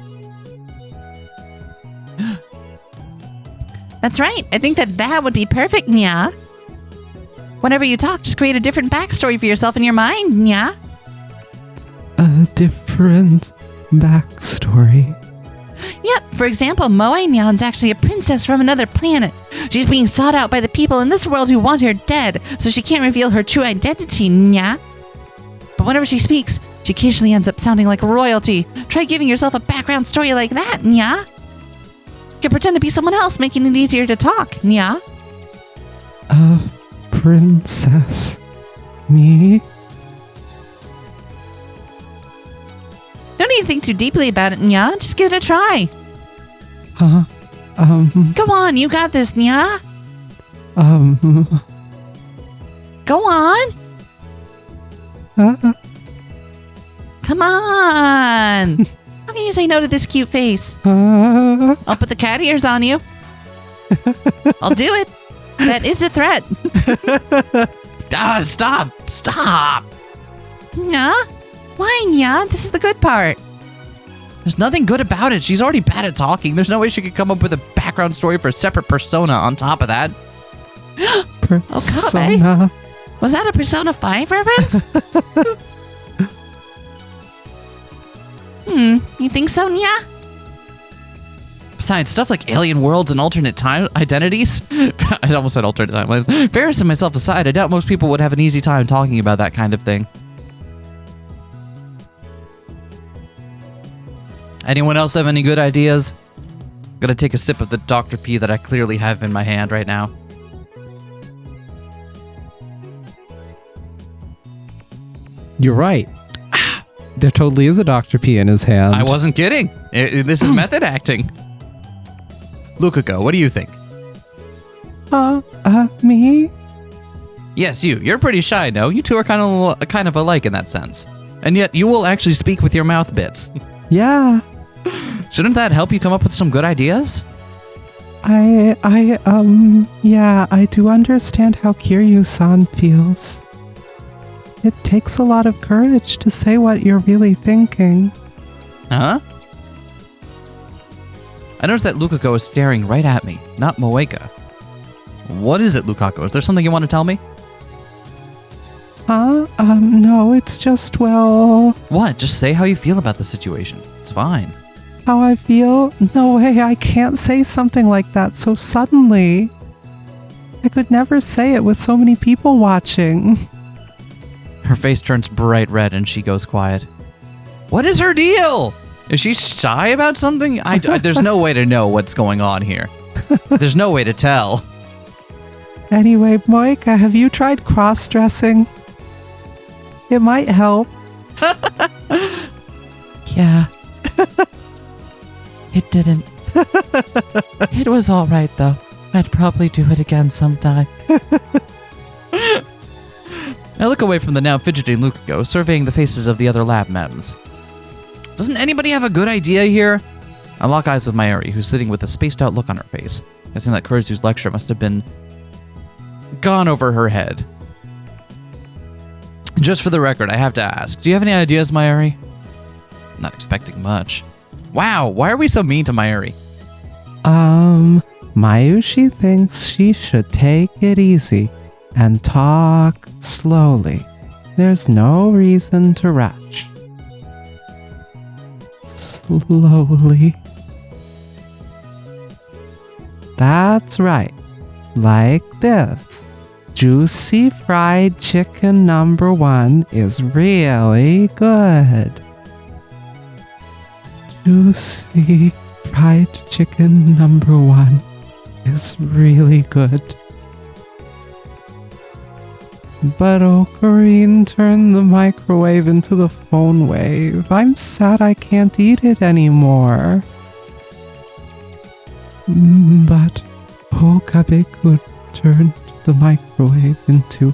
That's right. I think that would be perfect, Nya. Whenever you talk, just create a different backstory for yourself in your mind, Nya. A different backstory. Yep. For example, Moai Nyan's actually a princess from another planet. She's being sought out by the people in this world who want her dead, so she can't reveal her true identity, Nya. But whenever she speaks, she occasionally ends up sounding like royalty. Try giving yourself a background story like that, Nya. You can pretend to be someone else, making it easier to talk, Nya. A princess. Me? Don't need to think too deeply about it, Nya. Just give it a try. Huh? Go on, you got this, Nya. Go on. Come on. How can you say no to this cute face? I'll put the cat ears on you. I'll do it. That is a threat. Stop! Stop! Nya? Why, Nya? This is the good part. There's nothing good about it. She's already bad at talking. There's no way she could come up with a background story for a separate persona on top of that. Persona. Was that a Persona 5 reference? You think so, Nya? Besides, stuff like alien worlds and alternate time identities. I almost said alternate timelines. Varys and myself aside, I doubt most people would have an easy time talking about that kind of thing. Anyone else have any good ideas? Gonna take a sip of the Dr. P that I clearly have in my hand right now. You're right. There totally is a Dr. P in his hand. I wasn't kidding. This is method acting. Lukako, what do you think? Me? Yes, you. You're pretty shy, no? You two are kind of alike in that sense. And yet, you will actually speak with your mouth bits. Yeah. Shouldn't that help you come up with some good ideas? Yeah, I do understand how Kiryu-san feels. It takes a lot of courage to say what you're really thinking. Huh? I noticed that Lukako is staring right at me, not Moeka. What is it, Lukako? Is there something you want to tell me? No, it's just, well... What? Just say how you feel about the situation. It's fine. How I feel? No way, I can't say something like that so suddenly. I could never say it with so many people watching. Her face turns bright red and she goes quiet. What is her deal? Is she shy about something? There's no way to know what's going on here. There's no way to tell. Anyway, Moeka, have you tried cross-dressing? It might help. Yeah. It didn't. It was all right, though. I'd probably do it again sometime. I look away from the now fidgeting Lukako, surveying the faces of the other lab mems. Doesn't anybody have a good idea here? I lock eyes with Mayuri, who's sitting with a spaced-out look on her face, guessing that Kurizu's lecture must have been gone over her head. Just for the record, I have to ask, do you have any ideas, Mayuri? I'm not expecting much. Wow, why are we so mean to Mayuri? Mayushi thinks she should take it easy and talk slowly. There's no reason to rush. Slowly. That's right. Like this. Juicy fried chicken #1 is really good. Juicy fried chicken #1 is really good. But Ocarine turned the microwave into the phone wave. I'm sad I can't eat it anymore. But Okabe could turn the microwave into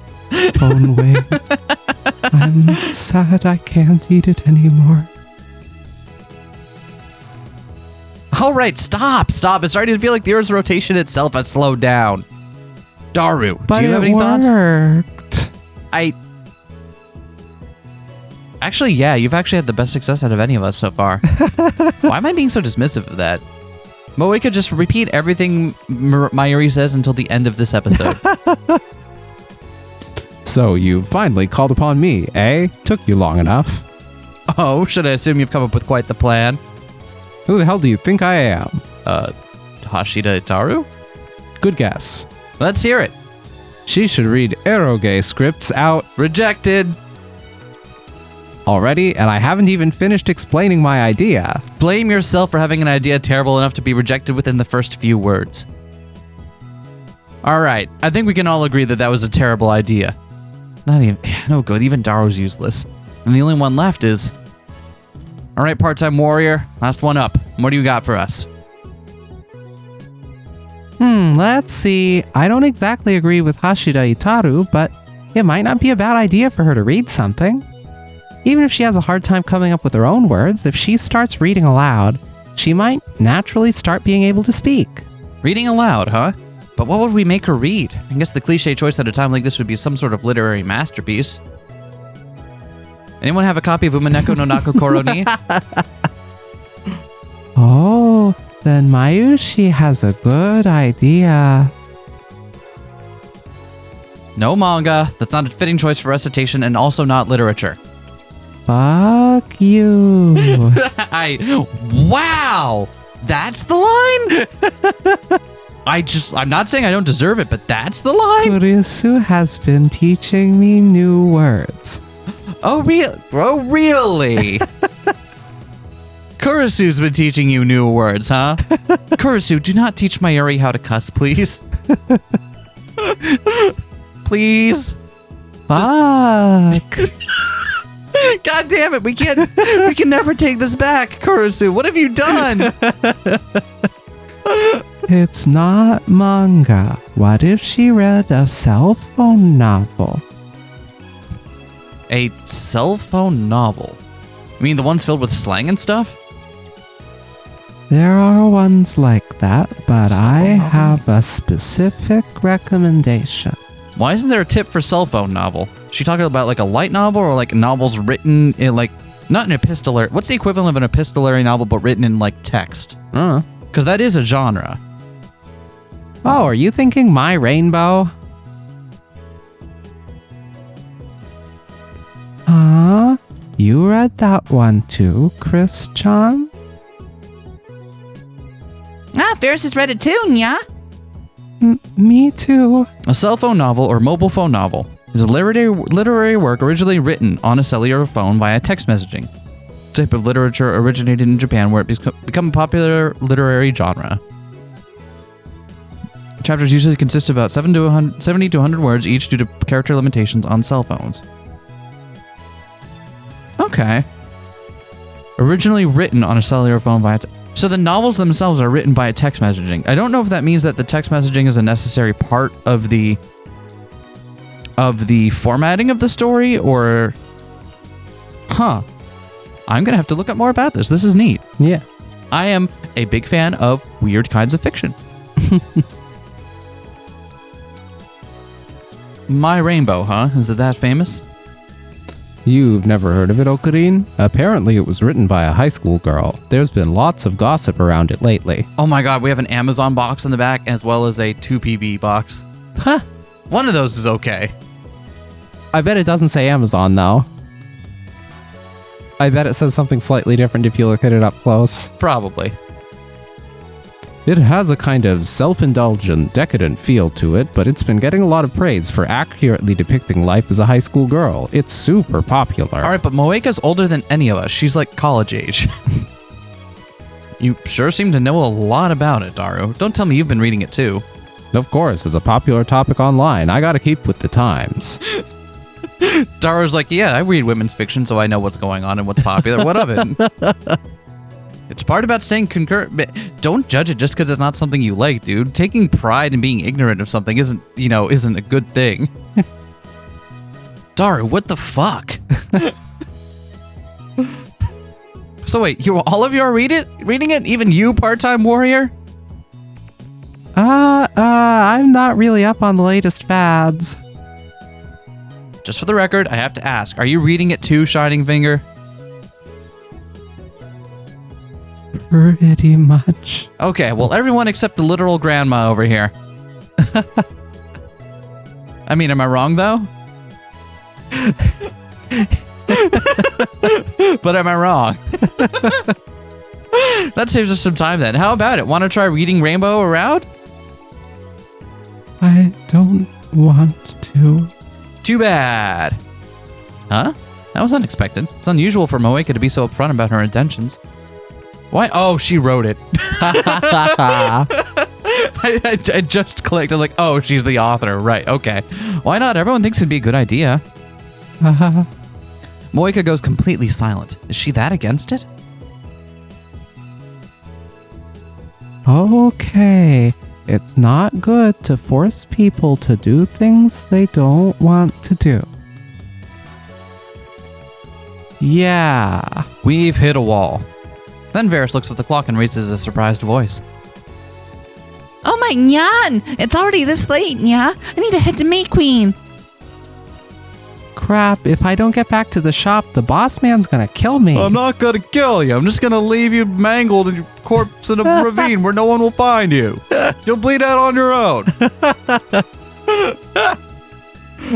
phone wave. I'm sad I can't eat it anymore. All right, stop. It's starting to feel like the Earth's rotation itself has slowed down. Daru, But do you have it any thoughts? worked. Actually, yeah, you've actually had the best success out of any of us so far. Why am I being so dismissive of that? Moeka, just repeat everything Mayuri says until the end of this episode. So you finally called upon me, eh? Took you long enough. Oh, should I assume you've come up with quite the plan? Who the hell do you think I am? Hashida Itaru? Good guess. Let's hear it. She should read eroge scripts out Rejected. already, and I haven't even finished explaining my idea. Blame yourself for having an idea terrible enough to be rejected within the first few words. All right, I think we can all agree that that was a terrible idea. Not even, no good, even Daru's useless. And the only one left is... All right, part-time warrior, last one up. What do you got for us? Let's see. I don't exactly agree with Hashida Itaru, but it might not be a bad idea for her to read something. Even if she has a hard time coming up with her own words, if she starts reading aloud, she might naturally start being able to speak. Reading aloud, huh? But what would we make her read? I guess the cliche choice at a time like this would be some sort of literary masterpiece. Anyone have a copy of Umaneko no Nako Koro ni? Oh, then Mayushi has a good idea. No manga. That's not a fitting choice for recitation and also not literature. Fuck you. Wow! That's the line? I'm not saying I don't deserve it, but that's the line? Kurisu has been teaching me new words. Oh, really? Kurisu's been teaching you new words, huh? Kurisu, do not teach Mayuri how to cuss, please. Please? Fuck. God damn it, we can never take this back, Kurisu. What have you done? It's not manga. What if she read a cell phone novel? A cell phone novel? You mean the ones filled with slang and stuff? There are ones like that, but I have a specific recommendation. Why isn't there a tip for cell phone novel? Is she talking about like a light novel or like novels written in like, not an epistolary, what's the equivalent of an epistolary novel but written in like text? Because that is a genre. Oh, are you thinking My Rainbow? Huh? You read that one too, Chris-chan? Ferris has read it too, yeah? Me too. A cell phone novel or mobile phone novel is a literary work originally written on a cellular phone via text messaging. Type of literature originated in Japan where it become a popular literary genre. Chapters usually consist of about 70 to 100 words each due to character limitations on cell phones. Okay. Originally written on a cellular phone via... So the novels themselves are written by text messaging. I don't know if that means that the text messaging is a necessary part of the formatting of the story or... Huh. I'm going to have to look up more about this. This is neat. Yeah. I am a big fan of weird kinds of fiction. My Rainbow, huh? Is it that famous? You've never heard of it, Okarin? Apparently it was written by a high school girl. There's been lots of gossip around it lately. Oh my god, we have an Amazon box in the back as well as a 2PB box. Huh. One of those is okay. I bet it doesn't say Amazon, though. I bet it says something slightly different if you look at it up close. Probably. It has a kind of self-indulgent, decadent feel to it, but it's been getting a lot of praise for accurately depicting life as a high school girl. It's super popular. Alright, but Moeka's older than any of us. She's like college age. You sure seem to know a lot about it, Daru. Don't tell me you've been reading it too. Of course, it's a popular topic online. I gotta keep with the times. Daru's like, yeah, I read women's fiction, so I know what's going on and what's popular. What of it? It's part about staying concurrent. Don't judge it just because it's not something you like, dude. Taking pride in being ignorant of something isn't a good thing. Daru, what the fuck? So wait, all of you are reading it? Even you, part-time warrior? I'm not really up on the latest fads. Just for the record, I have to ask, are you reading it too, Shining Finger? Pretty much. Okay, well, everyone except the literal grandma over here. I mean, am I wrong, though? But am I wrong? That saves us some time then. How about it? Want to try reading Rainbow Around? I don't want to. Too bad. Huh? That was unexpected. It's unusual for Moeka to be so upfront about her intentions. Why? Oh, she wrote it. I just clicked. I was like, oh, she's the author. Right, okay. Why not? Everyone thinks it'd be a good idea. Moeka goes completely silent. Is she that against it? Okay. It's not good to force people to do things they don't want to do. Yeah. We've hit a wall. Then Varys looks at the clock and raises a surprised voice. Oh my Nyan! It's already this late, Nya. I need to head to May Queen. Crap, if I don't get back to the shop, the boss man's gonna kill me. I'm not gonna kill you. I'm just gonna leave you mangled and your corpse in a ravine where no one will find you. You'll bleed out on your own.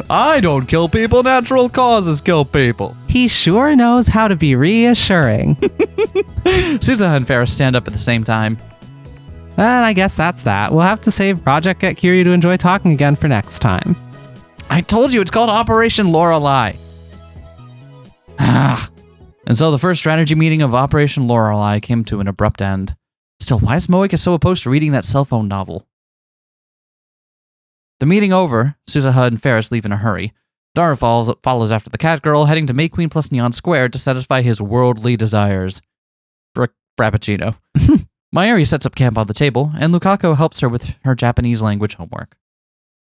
I don't kill people. Natural causes kill people. He sure knows how to be reassuring. Suzuha and Ferris stand up at the same time. And I guess that's that. We'll have to save Project Get Kiryu to enjoy talking again for next time. I told you, it's called Operation Lorelei. And so the first strategy meeting of Operation Lorelei came to an abrupt end. Still, why is Moeka so opposed to reading that cell phone novel? The meeting over, Suzuha and Ferris leave in a hurry. Daru follows after the Catgirl, heading to May Queen plus Neon Square to satisfy his worldly desires. For a frappuccino. Mayuri sets up camp on the table, and Lukaku helps her with her Japanese language homework.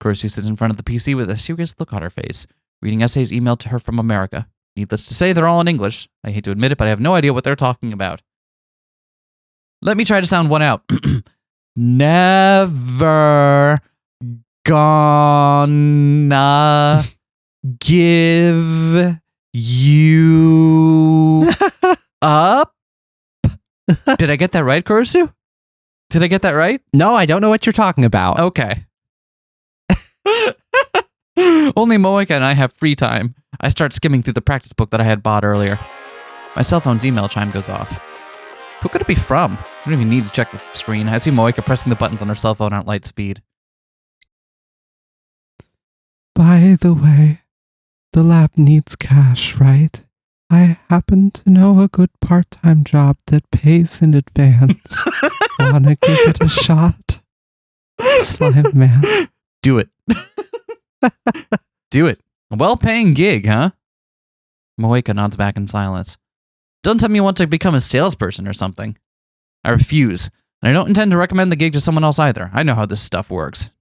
Kurosu sits in front of the PC with a serious look on her face, reading essays emailed to her from America. Needless to say, they're all in English. I hate to admit it, but I have no idea what they're talking about. Let me try to sound one out. Never gonna give you up. Did I get that right, Kurosu? Did I get that right? No, I don't know what you're talking about. Okay. Only Moeka and I have free time. I start skimming through the practice book that I had bought earlier. My cell phone's email chime goes off. Who could it be from? I don't even need to check the screen. I see Moeka pressing the buttons on her cell phone at light speed. By the way, the lab needs cash, right? I happen to know a good part-time job that pays in advance. Wanna give it a shot? Slime man. Do it. Do it. A well-paying gig, huh? Moeka nods back in silence. Don't tell me you want to become a salesperson or something. I refuse, and I don't intend to recommend the gig to someone else either. I know how this stuff works.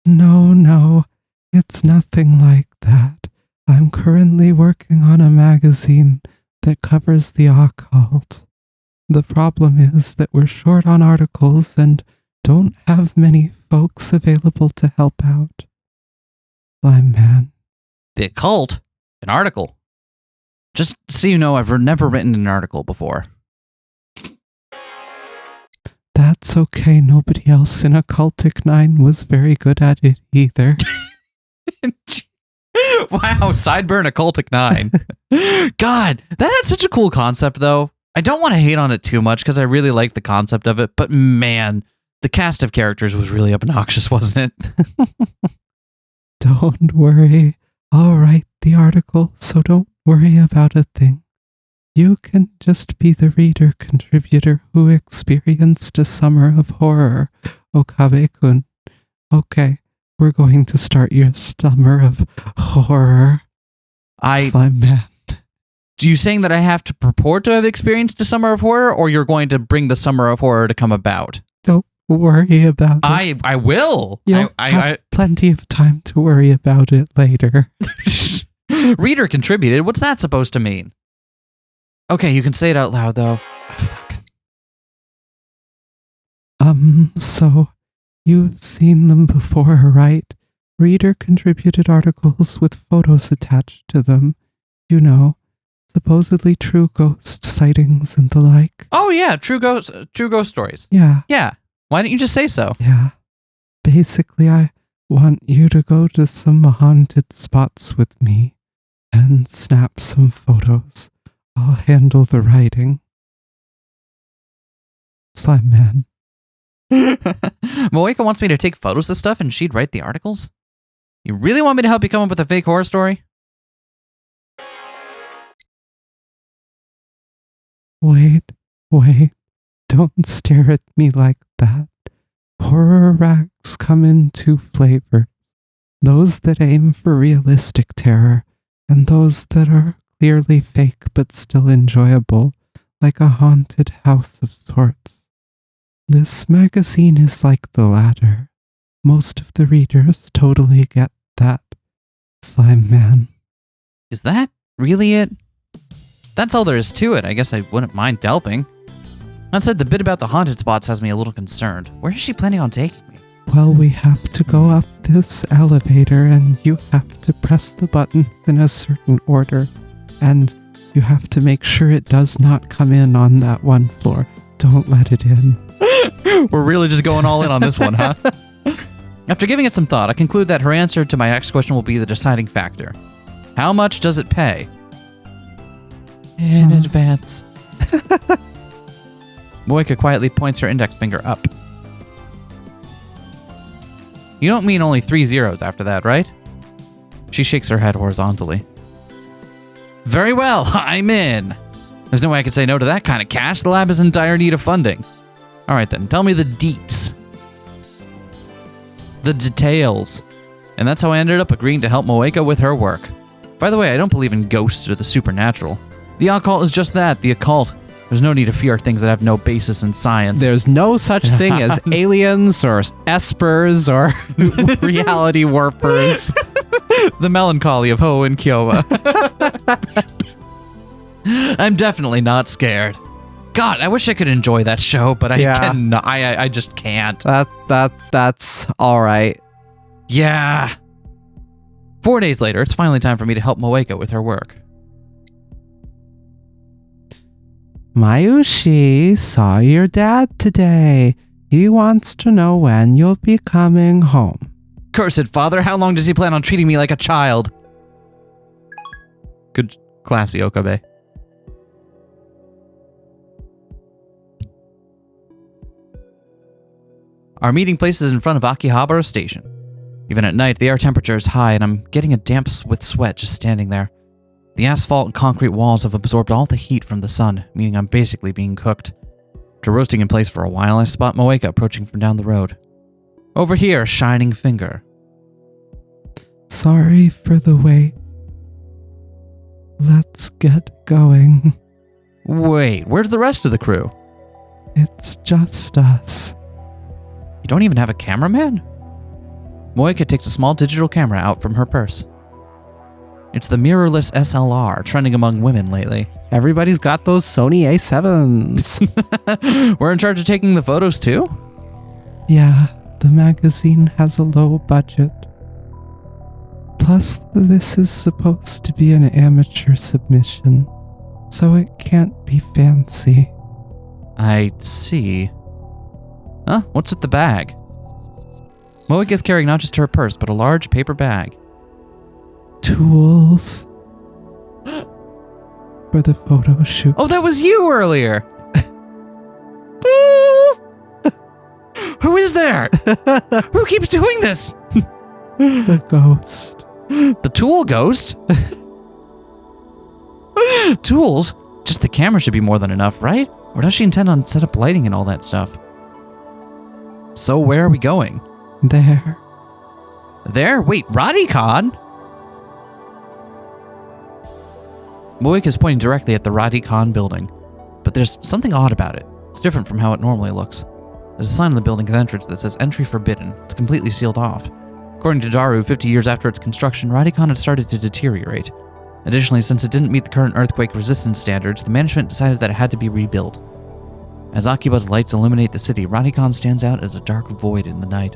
No, it's nothing like that. I'm currently working on a magazine that covers the occult. The problem is that we're short on articles and don't have many folks available to help out. Slime man. The occult? An article? Just so you know, I've never written an article before. That's okay. Nobody else in Occultic 9 was very good at it either. Wow, sideburn Occultic 9. God, that had such a cool concept, though. I don't want to hate on it too much because I really like the concept of it, but man, the cast of characters was really obnoxious, wasn't it? Don't worry. I'll write the article, so don't worry about a thing. You can just be the reader contributor who experienced a summer of horror, Okabe-kun. Okay, we're going to start your summer of horror. Slime man. Do you saying that I have to purport to have experienced a summer of horror, or you're going to bring the summer of horror to come about? Nope. worry about it. I will. You'll have plenty of time to worry about it later. Reader contributed. What's that supposed to mean? Okay, you can say it out loud, though. So you've seen them before, right? Reader contributed articles with photos attached to them. You know, supposedly true ghost sightings and the like. Oh, yeah, true ghost stories. Yeah. Yeah. Why didn't you just say so? Yeah. Basically, I want you to go to some haunted spots with me and snap some photos. I'll handle the writing. Slime Man. Moeka wants me to take photos of stuff and she'd write the articles? You really want me to help you come up with a fake horror story? Wait. Don't stare at me like that. Horror rags come in two flavors. Those that aim for realistic terror, and those that are clearly fake but still enjoyable, like a haunted house of sorts. This magazine is like the latter. Most of the readers totally get that. Slime Man. Is that really it? That's all there is to it. I guess I wouldn't mind helping. That said, the bit about the haunted spots has me a little concerned. Where is she planning on taking me? Well, we have to go up this elevator and you have to press the buttons in a certain order. And you have to make sure it does not come in on that one floor. Don't let it in. We're really just going all in on this one, huh? After giving it some thought, I conclude that her answer to my next question will be the deciding factor. How much does it pay? In advance. Moeka quietly points her index finger up. You don't mean only 3 zeros after that, right? She shakes her head horizontally. Very well, I'm in. There's no way I could say no to that kind of cash. The lab is in dire need of funding. All right then, tell me the deets. The details. And that's how I ended up agreeing to help Moeka with her work. By the way, I don't believe in ghosts or the supernatural. The occult is just that, the occult. There's no need to fear things that have no basis in science. There's no such thing as aliens or espers or reality warpers. The melancholy of Ho and Kyowa. I'm definitely not scared. God, I wish I could enjoy that show, but I cannot. I just can't. That's all right. Yeah. 4 days later, it's finally time for me to help Moeka with her work. Mayushi saw your dad today. He wants to know when you'll be coming home. Cursed father, how long does he plan on treating me like a child? Good, classy Okabe. Our meeting place is in front of Akihabara Station. Even at night, the air temperature is high and I'm getting a damp with sweat just standing there. The asphalt and concrete walls have absorbed all the heat from the sun, meaning I'm basically being cooked. After roasting in place for a while, I spot Moeka approaching from down the road. Over here, shining finger. Sorry for the wait. Let's get going. Wait, where's the rest of the crew? It's just us. You don't even have a cameraman? Moeka takes a small digital camera out from her purse. It's the mirrorless SLR, trending among women lately. Everybody's got those Sony A7s. We're in charge of taking the photos too? Yeah, the magazine has a low budget. Plus, this is supposed to be an amateur submission, so it can't be fancy. I see. Huh? What's with the bag? Moeka is carrying not just her purse, but a large paper bag. Tools for the photo shoot. Oh, that was you earlier! Who is there? Who keeps doing this? The ghost. The tool ghost? Tools? Just the camera should be more than enough, right? Or does she intend on set up lighting and all that stuff? So where are we going? There. There? Wait, Radicon? Moeka is pointing directly at the Radicon building, but there's something odd about it. It's different from how it normally looks. There's a sign on the building's entrance that says entry forbidden. It's completely sealed off. According to Daru, 50 years after its construction, Radicon had started to deteriorate. Additionally, since it didn't meet the current earthquake resistance standards, the management decided that it had to be rebuilt. As Akiba's lights illuminate the city, Radicon stands out as a dark void in the night.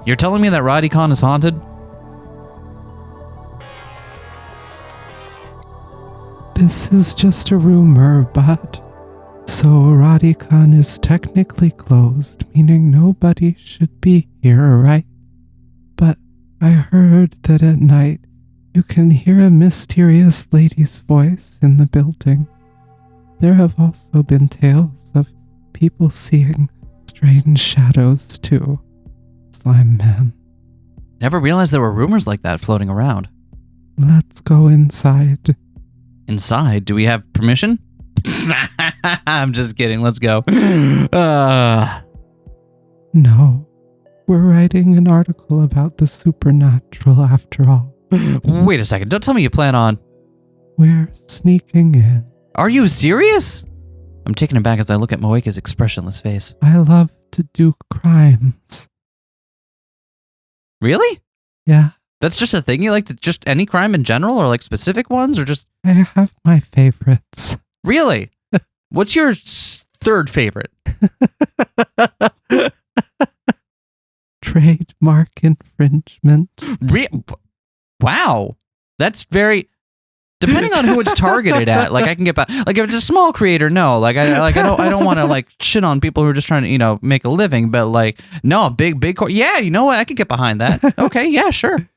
You're telling me that Radicon is haunted? This is just a rumor, but... So Radicon is technically closed, meaning nobody should be here, right? But I heard that at night you can hear a mysterious lady's voice in the building. There have also been tales of people seeing strange shadows too. Slime Man. Never realized there were rumors like that floating around. Let's go inside. Inside? Do we have permission? I'm just kidding. Let's go. No. We're writing an article about the supernatural after all. Wait a second. Don't tell me you plan on... We're sneaking in. Are you serious? I'm taken aback as I look at Moeka's expressionless face. I love to do crimes. Really? Yeah. That's just a thing you like to... Just any crime in general, or like specific ones, or just... I have my favorites. Really? What's your third favorite? Trademark infringement. Wow. That's very... Depending on who it's targeted at, like I can get back. Like if it's a small creator, no. Like I don't want to like shit on people who are just trying to make a living. But like no, big yeah, you know what? I could get behind that. Okay, yeah, sure.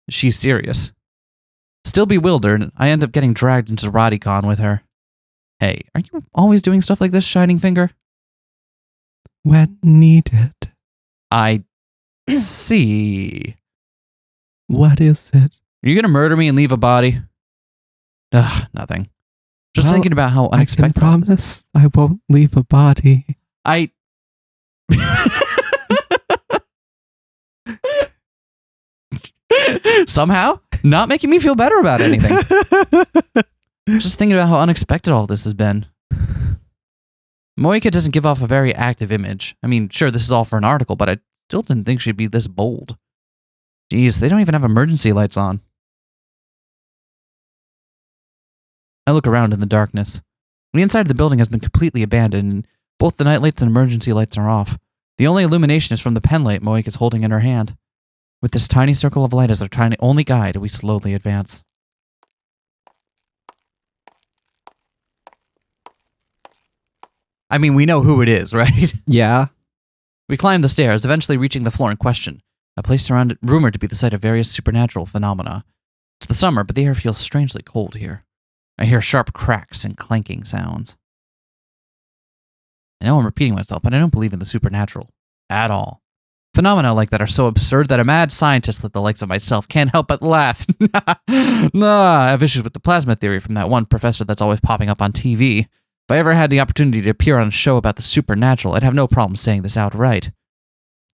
She's serious. Still bewildered, I end up getting dragged into Radicon with her. Hey, are you always doing stuff like this, Shining Finger? When needed. I see. What is it? Are you gonna murder me and leave a body? Ugh, nothing. Just thinking about how unexpected. I can promise I won't leave a body. Somehow, not making me feel better about anything. Just thinking about how unexpected all this has been. Moeka doesn't give off a very active image. I mean, sure, this is all for an article, but I still didn't think she'd be this bold. Jeez, they don't even have emergency lights on. I look around in the darkness. The inside of the building has been completely abandoned, and both the night lights and emergency lights are off. The only illumination is from the pen light Moeka is holding in her hand. With this tiny circle of light as our only guide, we slowly advance. I mean, we know who it is, right? Yeah. We climb the stairs, eventually reaching the floor in question, a place rumored to be the site of various supernatural phenomena. It's the summer, but the air feels strangely cold here. I hear sharp cracks and clanking sounds. I know I'm repeating myself, but I don't believe in the supernatural. At all. Phenomena like that are so absurd that a mad scientist like the likes of myself can't help but laugh. Nah, I have issues with the plasma theory from that one professor that's always popping up on TV. If I ever had the opportunity to appear on a show about the supernatural, I'd have no problem saying this outright.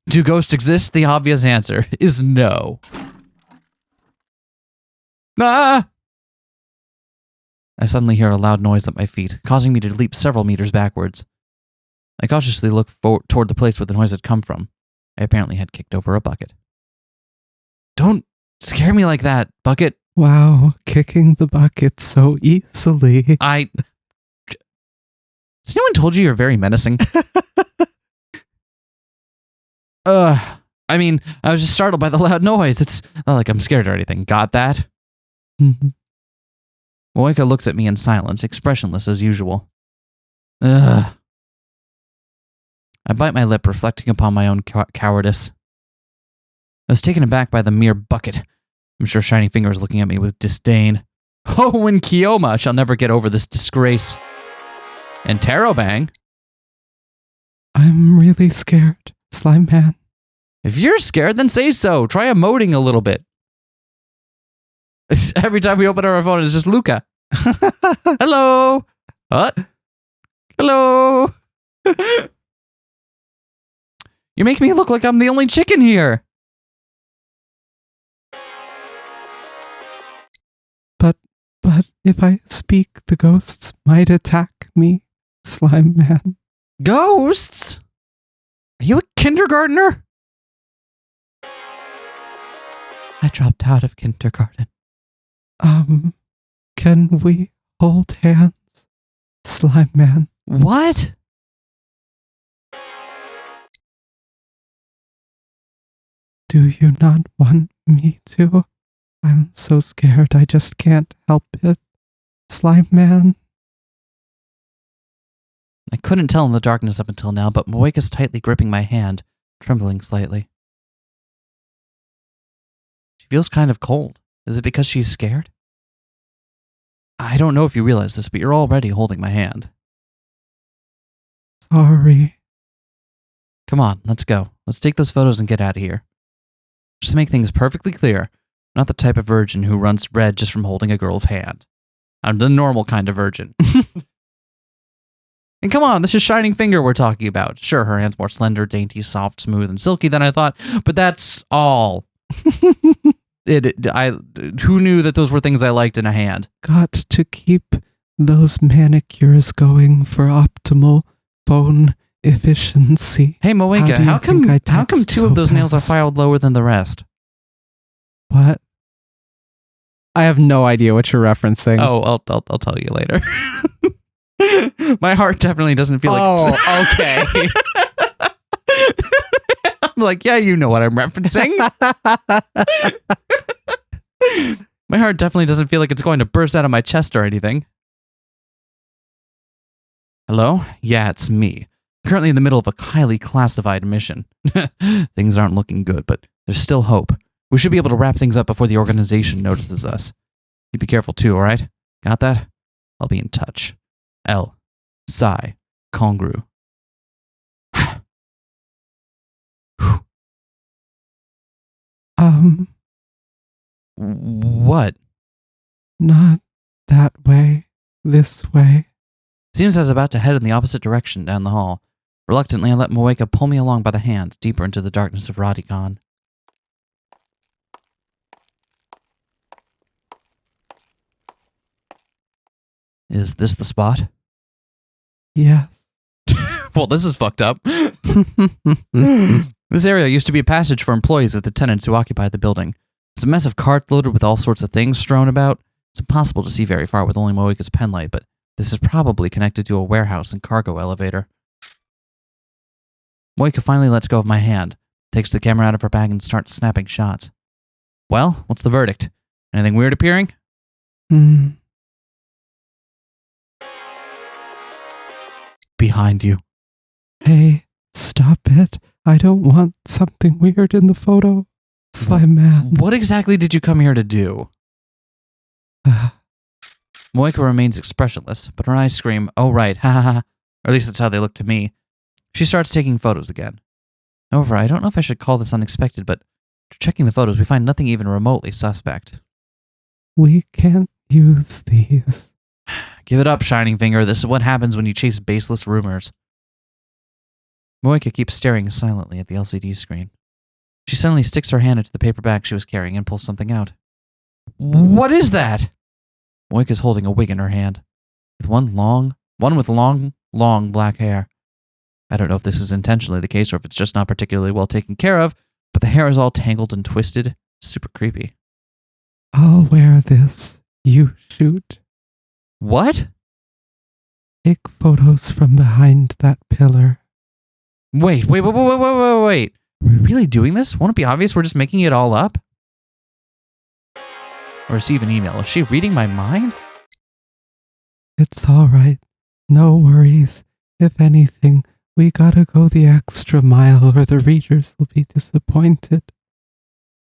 Do ghosts exist? The obvious answer is no. Ah! I suddenly hear a loud noise at my feet, causing me to leap several meters backwards. I cautiously look toward the place where the noise had come from. I apparently had kicked over a bucket. Don't scare me like that, bucket. Wow, kicking the bucket so easily. Has anyone told you you're very menacing? I mean, I was just startled by the loud noise. It's not like I'm scared or anything. Got that? Moeka looks at me in silence, expressionless as usual. I bite my lip, reflecting upon my own cowardice. I was taken aback by the mere bucket. I'm sure Shining Finger is looking at me with disdain. Oh, and Kioma shall never get over this disgrace. And Tarobang. I'm really scared, Slime Man. If you're scared, then say so. Try emoting a little bit. Every time we open our phone, it's just Luca. Hello. What? Hello. You make me look like I'm the only chicken here. But if I speak, the ghosts might attack me, Slime Man. Ghosts? Are you a kindergartner? I dropped out of kindergarten. Can we hold hands, Slime Man? What? Do you not want me to? I'm so scared I just can't help it. Slime Man. I couldn't tell in the darkness up until now, but Moeka's tightly gripping my hand, trembling slightly. She feels kind of cold. Is it because she's scared? I don't know if you realize this, but you're already holding my hand. Sorry. Come on, let's go. Let's take those photos and get out of here. Just to make things perfectly clear, I'm not the type of virgin who runs red just from holding a girl's hand. I'm the normal kind of virgin. And come on, this is Shining Finger we're talking about. Sure, her hand's more slender, dainty, soft, smooth, and silky than I thought, but that's all. Who knew that those were things I liked in a hand? Got to keep those manicures going for optimal bone efficiency. Hey, Moeka, how come two of those nails are filed lower than the rest? What? I have no idea what you're referencing. Oh, I'll tell you later. My heart definitely doesn't feel like... Oh, okay. I'm like, yeah, you know what I'm referencing. My heart definitely doesn't feel like it's going to burst out of my chest or anything. Hello? Yeah, it's me. Currently in the middle of a highly classified mission. Things aren't looking good, but there's still hope. We should be able to wrap things up before the organization notices us. You be careful too, alright? Got that? I'll be in touch. L. Psi. Congru. What? Not that way. This way. Seems I was about to head in the opposite direction down the hall. Reluctantly, I let Moeka pull me along by the hand, deeper into the darkness of Radicon. Is this the spot? Yes. Well, this is fucked up. This area used to be a passage for employees of the tenants who occupied the building. It's a mess of carts loaded with all sorts of things strewn about. It's impossible to see very far with only Moeka's penlight, but this is probably connected to a warehouse and cargo elevator. Moeka finally lets go of my hand, takes the camera out of her bag and starts snapping shots. Well, what's the verdict? Anything weird appearing? Behind you. Hey, stop it. I don't want something weird in the photo. Slime Man. What exactly did you come here to do? Moeka remains expressionless, but her eyes scream, oh right, ha ha ha. Or at least that's how they look to me. She starts taking photos again. However, I don't know if I should call this unexpected, but after checking the photos, we find nothing even remotely suspect. We can't use these. Give it up, Shining Finger. This is what happens when you chase baseless rumors. Moeka keeps staring silently at the LCD screen. She suddenly sticks her hand into the paper bag she was carrying and pulls something out. What is that? Moeka's holding a wig in her hand, with one with long black hair. I don't know if this is intentionally the case or if it's just not particularly well taken care of, but the hair is all tangled and twisted. It's super creepy. I'll wear this. You shoot. What? Take photos from behind that pillar. Wait. Are we really doing this? Won't it be obvious we're just making it all up? Or receive an email. Is she reading my mind? It's all right. No worries. If anything, we gotta go the extra mile or the readers will be disappointed.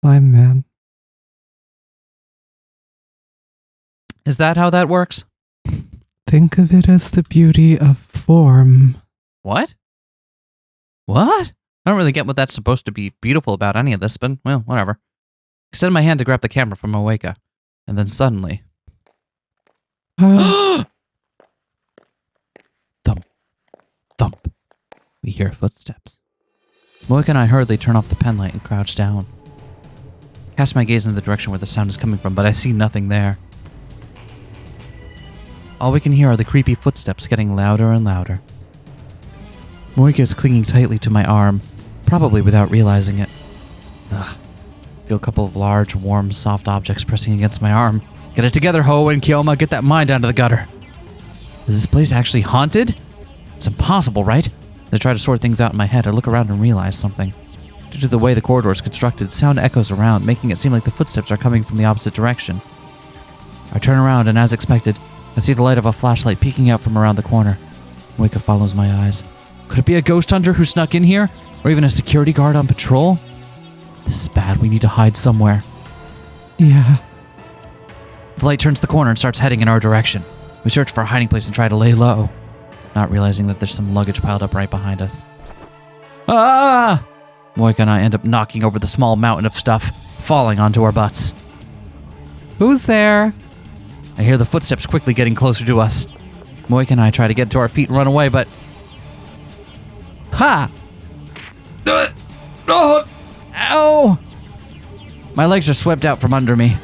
Slime Man. Is that how that works? Think of it as the beauty of form. What? What? I don't really get what that's supposed to be beautiful about any of this, but, well, whatever. I extended my hand to grab the camera from Moeka, and then suddenly... Thump. Thump. We hear footsteps. Moeka and I hurriedly turn off the penlight and crouch down. Cast my gaze in the direction where the sound is coming from, but I see nothing there. All we can hear are the creepy footsteps getting louder and louder. Moika is clinging tightly to my arm, probably without realizing it. Ugh. Feel a couple of large, warm, soft objects pressing against my arm. Get it together, Ho and Kioma. Get that mind down to the gutter. Is this place actually haunted? It's impossible, right? As I try to sort things out in my head, I look around and realize something. Due to the way the corridor is constructed, sound echoes around, making it seem like the footsteps are coming from the opposite direction. I turn around, and as expected, I see the light of a flashlight peeking out from around the corner. Moika follows my eyes. Could it be a ghost hunter who snuck in here? Or even a security guard on patrol? This is bad. We need to hide somewhere. Yeah. The light turns the corner and starts heading in our direction. We search for a hiding place and try to lay low, not realizing that there's some luggage piled up right behind us. Ah! Moika and I end up knocking over the small mountain of stuff, falling onto our butts. Who's there? I hear the footsteps quickly getting closer to us. Moika and I try to get to our feet and run away, but... Ha! Oh! Ow! My legs are swept out from under me.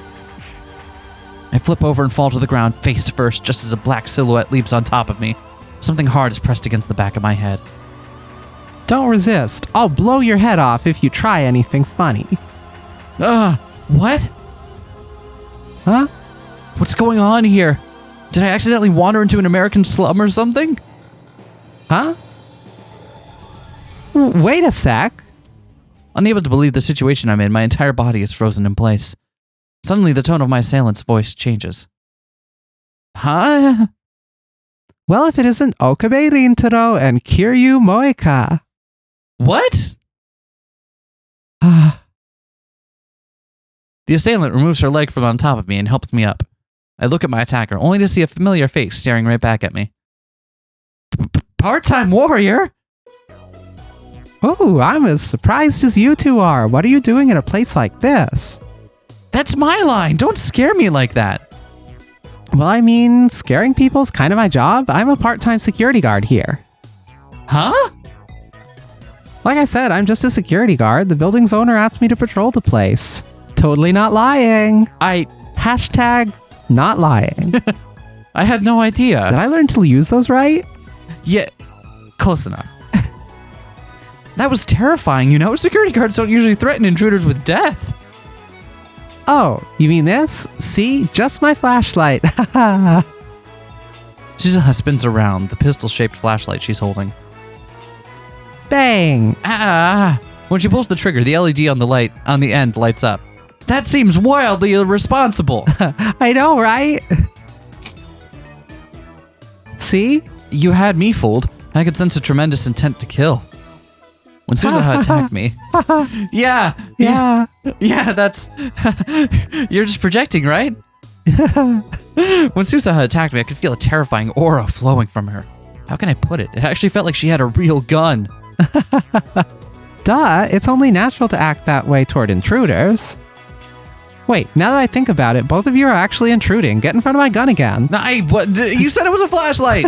I flip over and fall to the ground face first just as a black silhouette leaps on top of me. Something hard is pressed against the back of my head. Don't resist. I'll blow your head off if you try anything funny. What? Huh? What's going on here? Did I accidentally wander into an American slum or something? Huh? Wait a sec. Unable to believe the situation I'm in, my entire body is frozen in place. Suddenly, the tone of my assailant's voice changes. Huh? Well, if it isn't Okabe Rintaro and Kiryu Moika. What? The assailant removes her leg from on top of me and helps me up. I look at my attacker, only to see a familiar face staring right back at me. Part-time warrior? Oh, I'm as surprised as you two are. What are you doing in a place like this? That's my line. Don't scare me like that. Well, I mean, scaring people's kind of my job. I'm a part-time security guard here. Huh? Like I said, I'm just a security guard. The building's owner asked me to patrol the place. Totally not lying. Hashtag not lying. I had no idea. Did I learn to use those right? Yeah, close enough. That was terrifying, you know? Security guards don't usually threaten intruders with death. Oh, you mean this? See? Just my flashlight. Shizuha spins around, the pistol-shaped flashlight she's holding. Bang! When she pulls the trigger, the LED on the end lights up. That seems wildly irresponsible. I know, right? See? You had me fooled. I could sense a tremendous intent to kill. When Shizuha attacked me... Yeah, that's... You're just projecting, right? When Shizuha attacked me, I could feel a terrifying aura flowing from her. How can I put it? It actually felt like she had a real gun. Duh, it's only natural to act that way toward intruders. Wait, now that I think about it, both of you are actually intruding. Get in front of my gun again. What? You said it was a flashlight!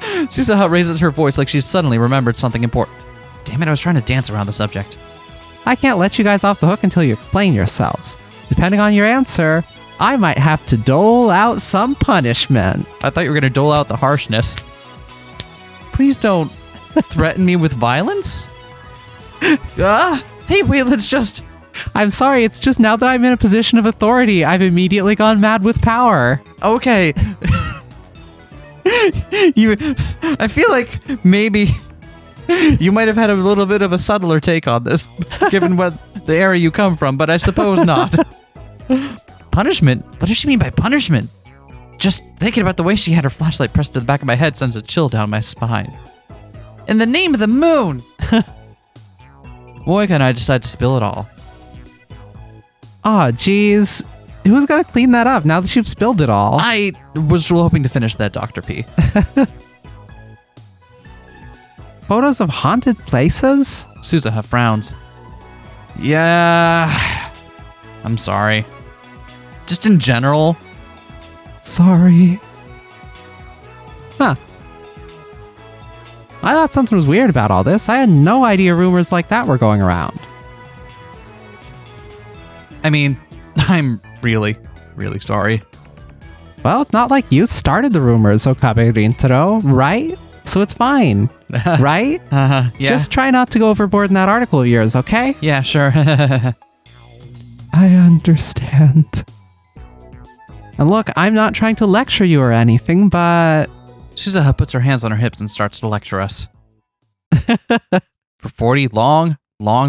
Shizuha raises her voice like she's suddenly remembered something important. Damn it, I was trying to dance around the subject. I can't let you guys off the hook until you explain yourselves. Depending on your answer, I might have to dole out some punishment. I thought you were going to dole out the harshness. Please don't threaten me with violence? Hey, wait, let's just... I'm sorry, it's just now that I'm in a position of authority, I've immediately gone mad with power. Okay. I feel like maybe you might have had a little bit of a subtler take on this, given what the area you come from, but I suppose not. Punishment? What does she mean by punishment? Just thinking about the way she had her flashlight pressed to the back of my head sends a chill down my spine. In the name of the moon! Moika and I decide to spill it all. Aw, geez. Who's gonna clean that up now that you've spilled it all? I was hoping to finish that, Dr. P. Photos of haunted places? Shizuha frowns. Yeah... I'm sorry. Just in general. Sorry. Huh. I thought something was weird about all this. I had no idea rumors like that were going around. I mean, I'm really, really sorry. Well, it's not like you started the rumors, Okabe Rintaro, right? So it's fine, right? Yeah. Just try not to go overboard in that article of yours, okay? Yeah, sure. I understand. And look, I'm not trying to lecture you or anything, but... Shizuha puts her hands on her hips and starts to lecture us. For 40 long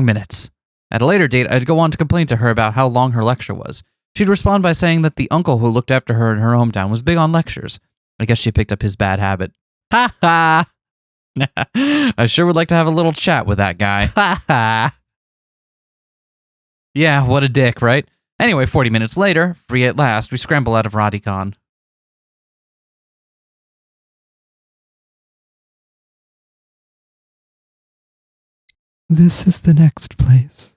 minutes. At a later date, I'd go on to complain to her about how long her lecture was. She'd respond by saying that the uncle who looked after her in her hometown was big on lectures. I guess she picked up his bad habit. Ha ha! I sure would like to have a little chat with that guy. Ha ha! Yeah, what a dick, right? Anyway, 40 minutes later, free at last, we scramble out of Radicon. This is the next place.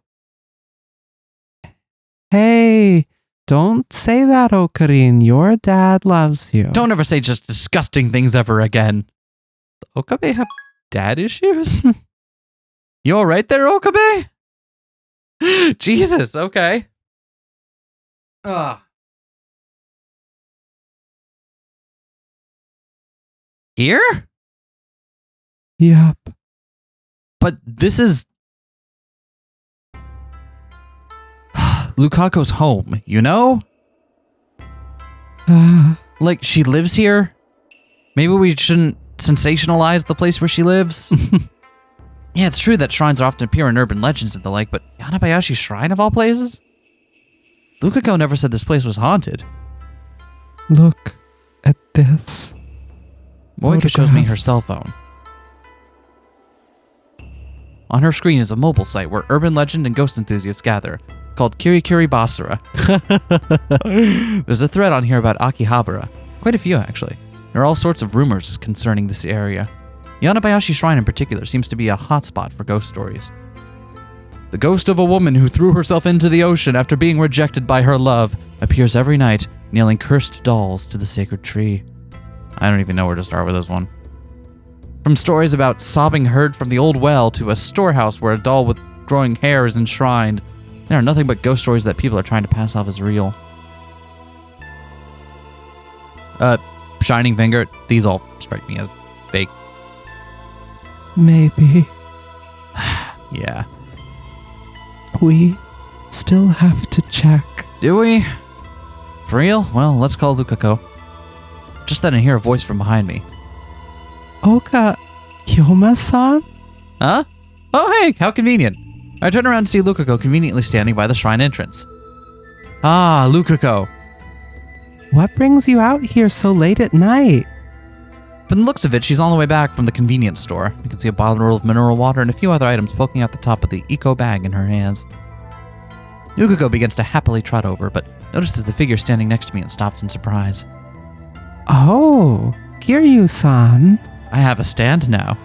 Hey, don't say that, Okarin. Your dad loves you. Don't ever say just disgusting things ever again. Does Okabe have dad issues? You alright there, Okabe? Jesus, okay. Here? Yup. But this is... Lukako's home, you know? Like, she lives here? Maybe we shouldn't sensationalize the place where she lives? Yeah, it's true that shrines often appear in urban legends and the like, but Yanabayashi Shrine of all places? Lukako never said this place was haunted. Look at this. Moika shows me her cell phone. On her screen is a mobile site where urban legend and ghost enthusiasts gather, called Kirikiri Basara. There's a thread on here about Akihabara. Quite a few, actually. There are all sorts of rumors concerning this area. Yanabayashi Shrine in particular seems to be a hotspot for ghost stories. The ghost of a woman who threw herself into the ocean after being rejected by her love appears every night, nailing cursed dolls to the sacred tree. I don't even know where to start with this one. From stories about sobbing heard from the old well to a storehouse where a doll with growing hair is enshrined, there are nothing but ghost stories that people are trying to pass off as real. Shining Finger, these all strike me as fake. Maybe. Yeah. We still have to check. Do we? For real? Well, let's call Lukako. Just then I hear a voice from behind me. Oka Kyoma-san? Huh? Oh, hey, how convenient. I turn around to see Lukako conveniently standing by the shrine entrance. Ah, Lukako. What brings you out here so late at night? From the looks of it, she's on the way back from the convenience store. You can see a bottle of mineral water and a few other items poking out the top of the eco bag in her hands. Lukako begins to happily trot over, but notices the figure standing next to me and stops in surprise. Oh, Kiryu-san. I have a stand now.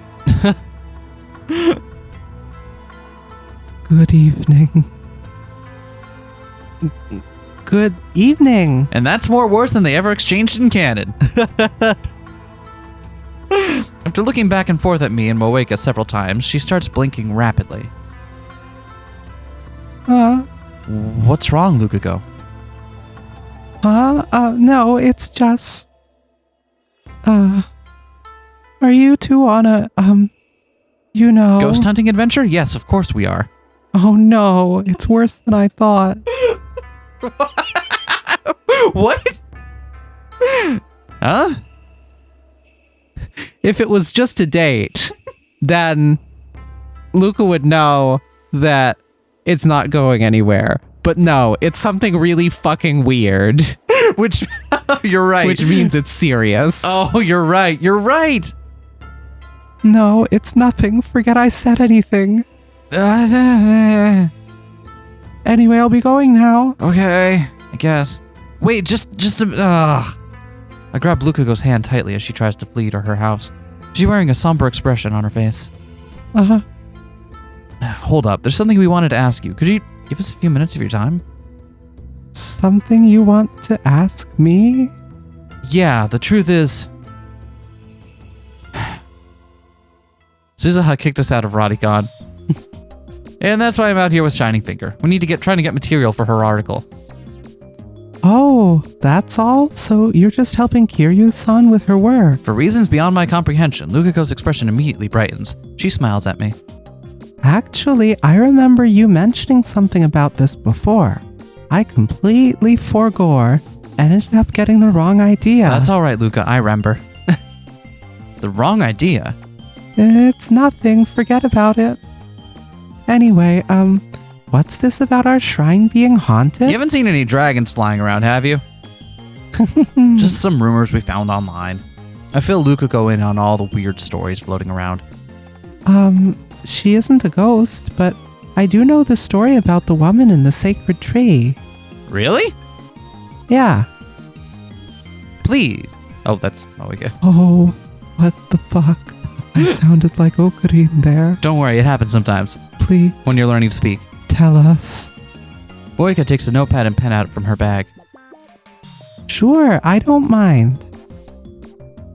Good evening. Good evening. And that's more worse than they ever exchanged in canon. After looking back and forth at me and Moeka several times, she starts blinking rapidly. What's wrong, Lukako? No, it's just... are you two on a, you know... Ghost hunting adventure? Yes, of course we are. Oh no, it's worse than I thought. What? Huh? If it was just a date, then Luca would know that it's not going anywhere. But no, it's something really fucking weird. Which, you're right. Which means it's serious. Oh, you're right. You're right. No, it's nothing. Forget I said anything. Anyway, I'll be going now. Okay, I guess. Wait, just I grab Lukako's hand tightly as she tries to flee to her house. She's wearing a somber expression on her face. Hold up, there's something we wanted to ask you. Could you give us a few minutes of your time? Something you want to ask me? Yeah, the truth is... Suzuha kicked us out of Radicon. And that's why I'm out here with Shining Finger. We need to trying to get material for her article. Oh, that's all? So you're just helping Kiryu-san with her work? For reasons beyond my comprehension, Lukiko's expression immediately brightens. She smiles at me. Actually, I remember you mentioning something about this before. I completely forgore and ended up getting the wrong idea. That's all right, Luka. I remember. The wrong idea? It's nothing. Forget about it. Anyway, what's this about our shrine being haunted? You haven't seen any dragons flying around, have you? Just some rumors we found online. I fill Lukiko in on all the weird stories floating around. She isn't a ghost, but I do know the story about the woman in the sacred tree. Really? Yeah. Please. Oh, that's... Oh, okay. Oh, what the fuck? I sounded like Ocarine there. Don't worry, it happens sometimes. Please. When you're learning to speak. Tell us. Moika takes a notepad and pen out from her bag. Sure, I don't mind.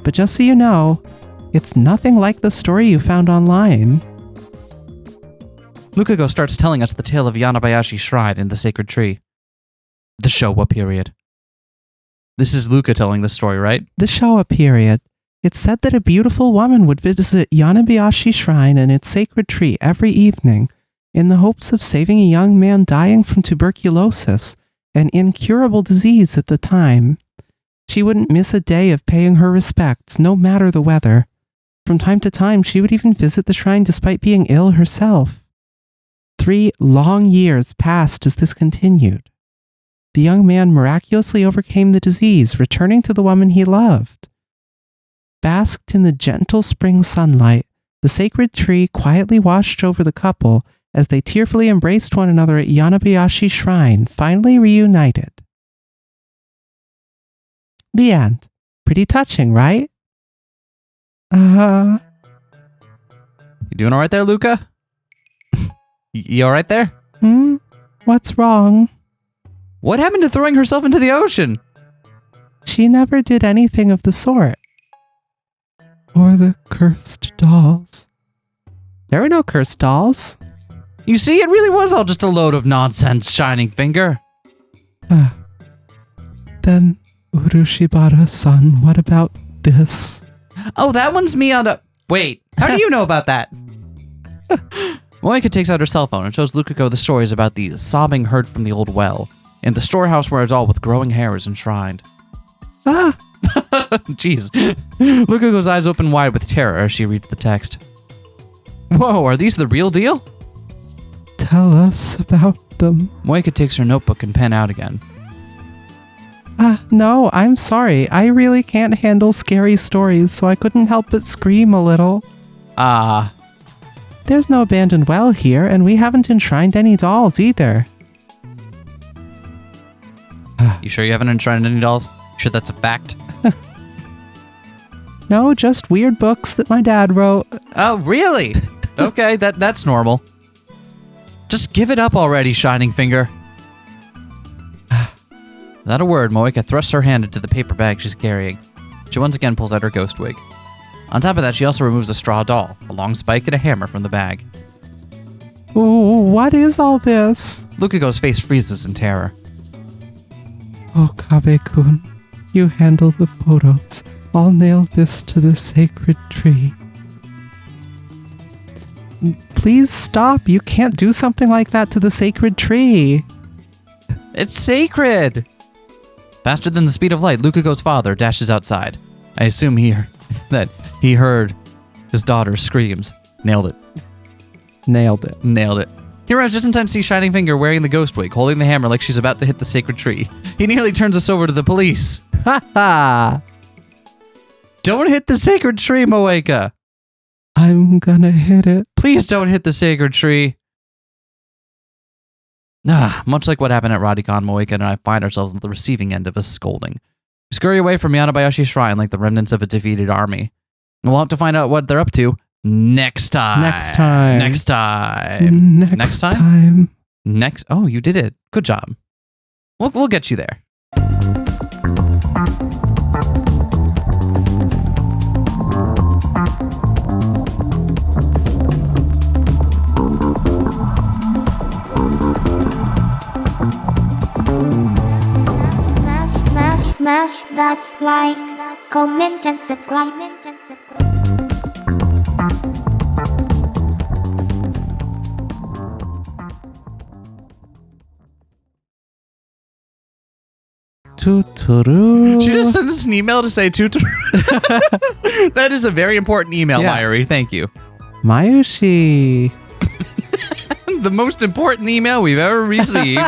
But just so you know, it's nothing like the story you found online. Lukiko starts telling us the tale of Yanabayashi Shrine in the sacred tree. The Showa period. This is Luka telling the story, right? The Showa period. It's said that a beautiful woman would visit Yanabayashi Shrine and its sacred tree every evening in the hopes of saving a young man dying from tuberculosis, an incurable disease at the time. She wouldn't miss a day of paying her respects, no matter the weather. From time to time, she would even visit the shrine despite being ill herself. 3 long years passed as this continued. The young man miraculously overcame the disease, returning to the woman he loved. Basked in the gentle spring sunlight, the sacred tree quietly watched over the couple as they tearfully embraced one another at Yanabayashi Shrine, finally reunited. The end. Pretty touching, right? You doing all right there, Luka? You all right there? What's wrong? What happened to throwing herself into the ocean? She never did anything of the sort. Or the cursed dolls. There were no cursed dolls. You see, it really was all just a load of nonsense, Shining Finger. Then, Urushibara-san, what about this? Oh, that one's me on a... Wait, how do you know about that? Moika takes out her cell phone and shows Lukiko the stories about the sobbing heard from the old well, and the storehouse where a doll with growing hair is enshrined. Jeez. Lukiko's eyes open wide with terror as she reads the text. Whoa, are these the real deal? Tell us about them. Moika takes her notebook and pen out again. No, I'm sorry. I really can't handle scary stories, so I couldn't help but scream a little. There's no abandoned well here, and we haven't enshrined any dolls either. You sure you haven't enshrined any dolls? You sure that's a fact? No, just weird books that my dad wrote. Oh, really? Okay, that's normal. Just give it up already, Shining Finger. Without a word, Moika thrusts her hand into the paper bag she's carrying. She once again pulls out her ghost wig. On top of that, she also removes a straw doll, a long spike, and a hammer from the bag. Ooh, what is all this? Lukiko's face freezes in terror. Oh, Kabe-kun, you handle the photos. I'll nail this to the sacred tree. Please stop. You can't do something like that to the sacred tree. It's sacred! Faster than the speed of light, Lukiko's father dashes outside. I assume he heard his daughter's screams. Nailed it. Nailed it. Nailed it. He arrives just in time to see Shining Finger wearing the ghost wig, holding the hammer like she's about to hit the sacred tree. He nearly turns us over to the police. Ha ha! Don't hit the sacred tree, Moeka! I'm gonna hit it. Please don't hit the sacred tree. Much like what happened at Radicon, Moeka and I find ourselves on the receiving end of a scolding. We scurry away from Yanabayashi Shrine like the remnants of a defeated army. And we'll have to find out what they're up to next time. Next time. Next time. Next time. Oh, you did it. Good job. We'll get you there. like, comment and subscribe. Toot-toot-oo. She just sent us an email to say toot. That is a very important email, Yeah. Mayuri. Thank you. Mayushi. The most important email we've ever received.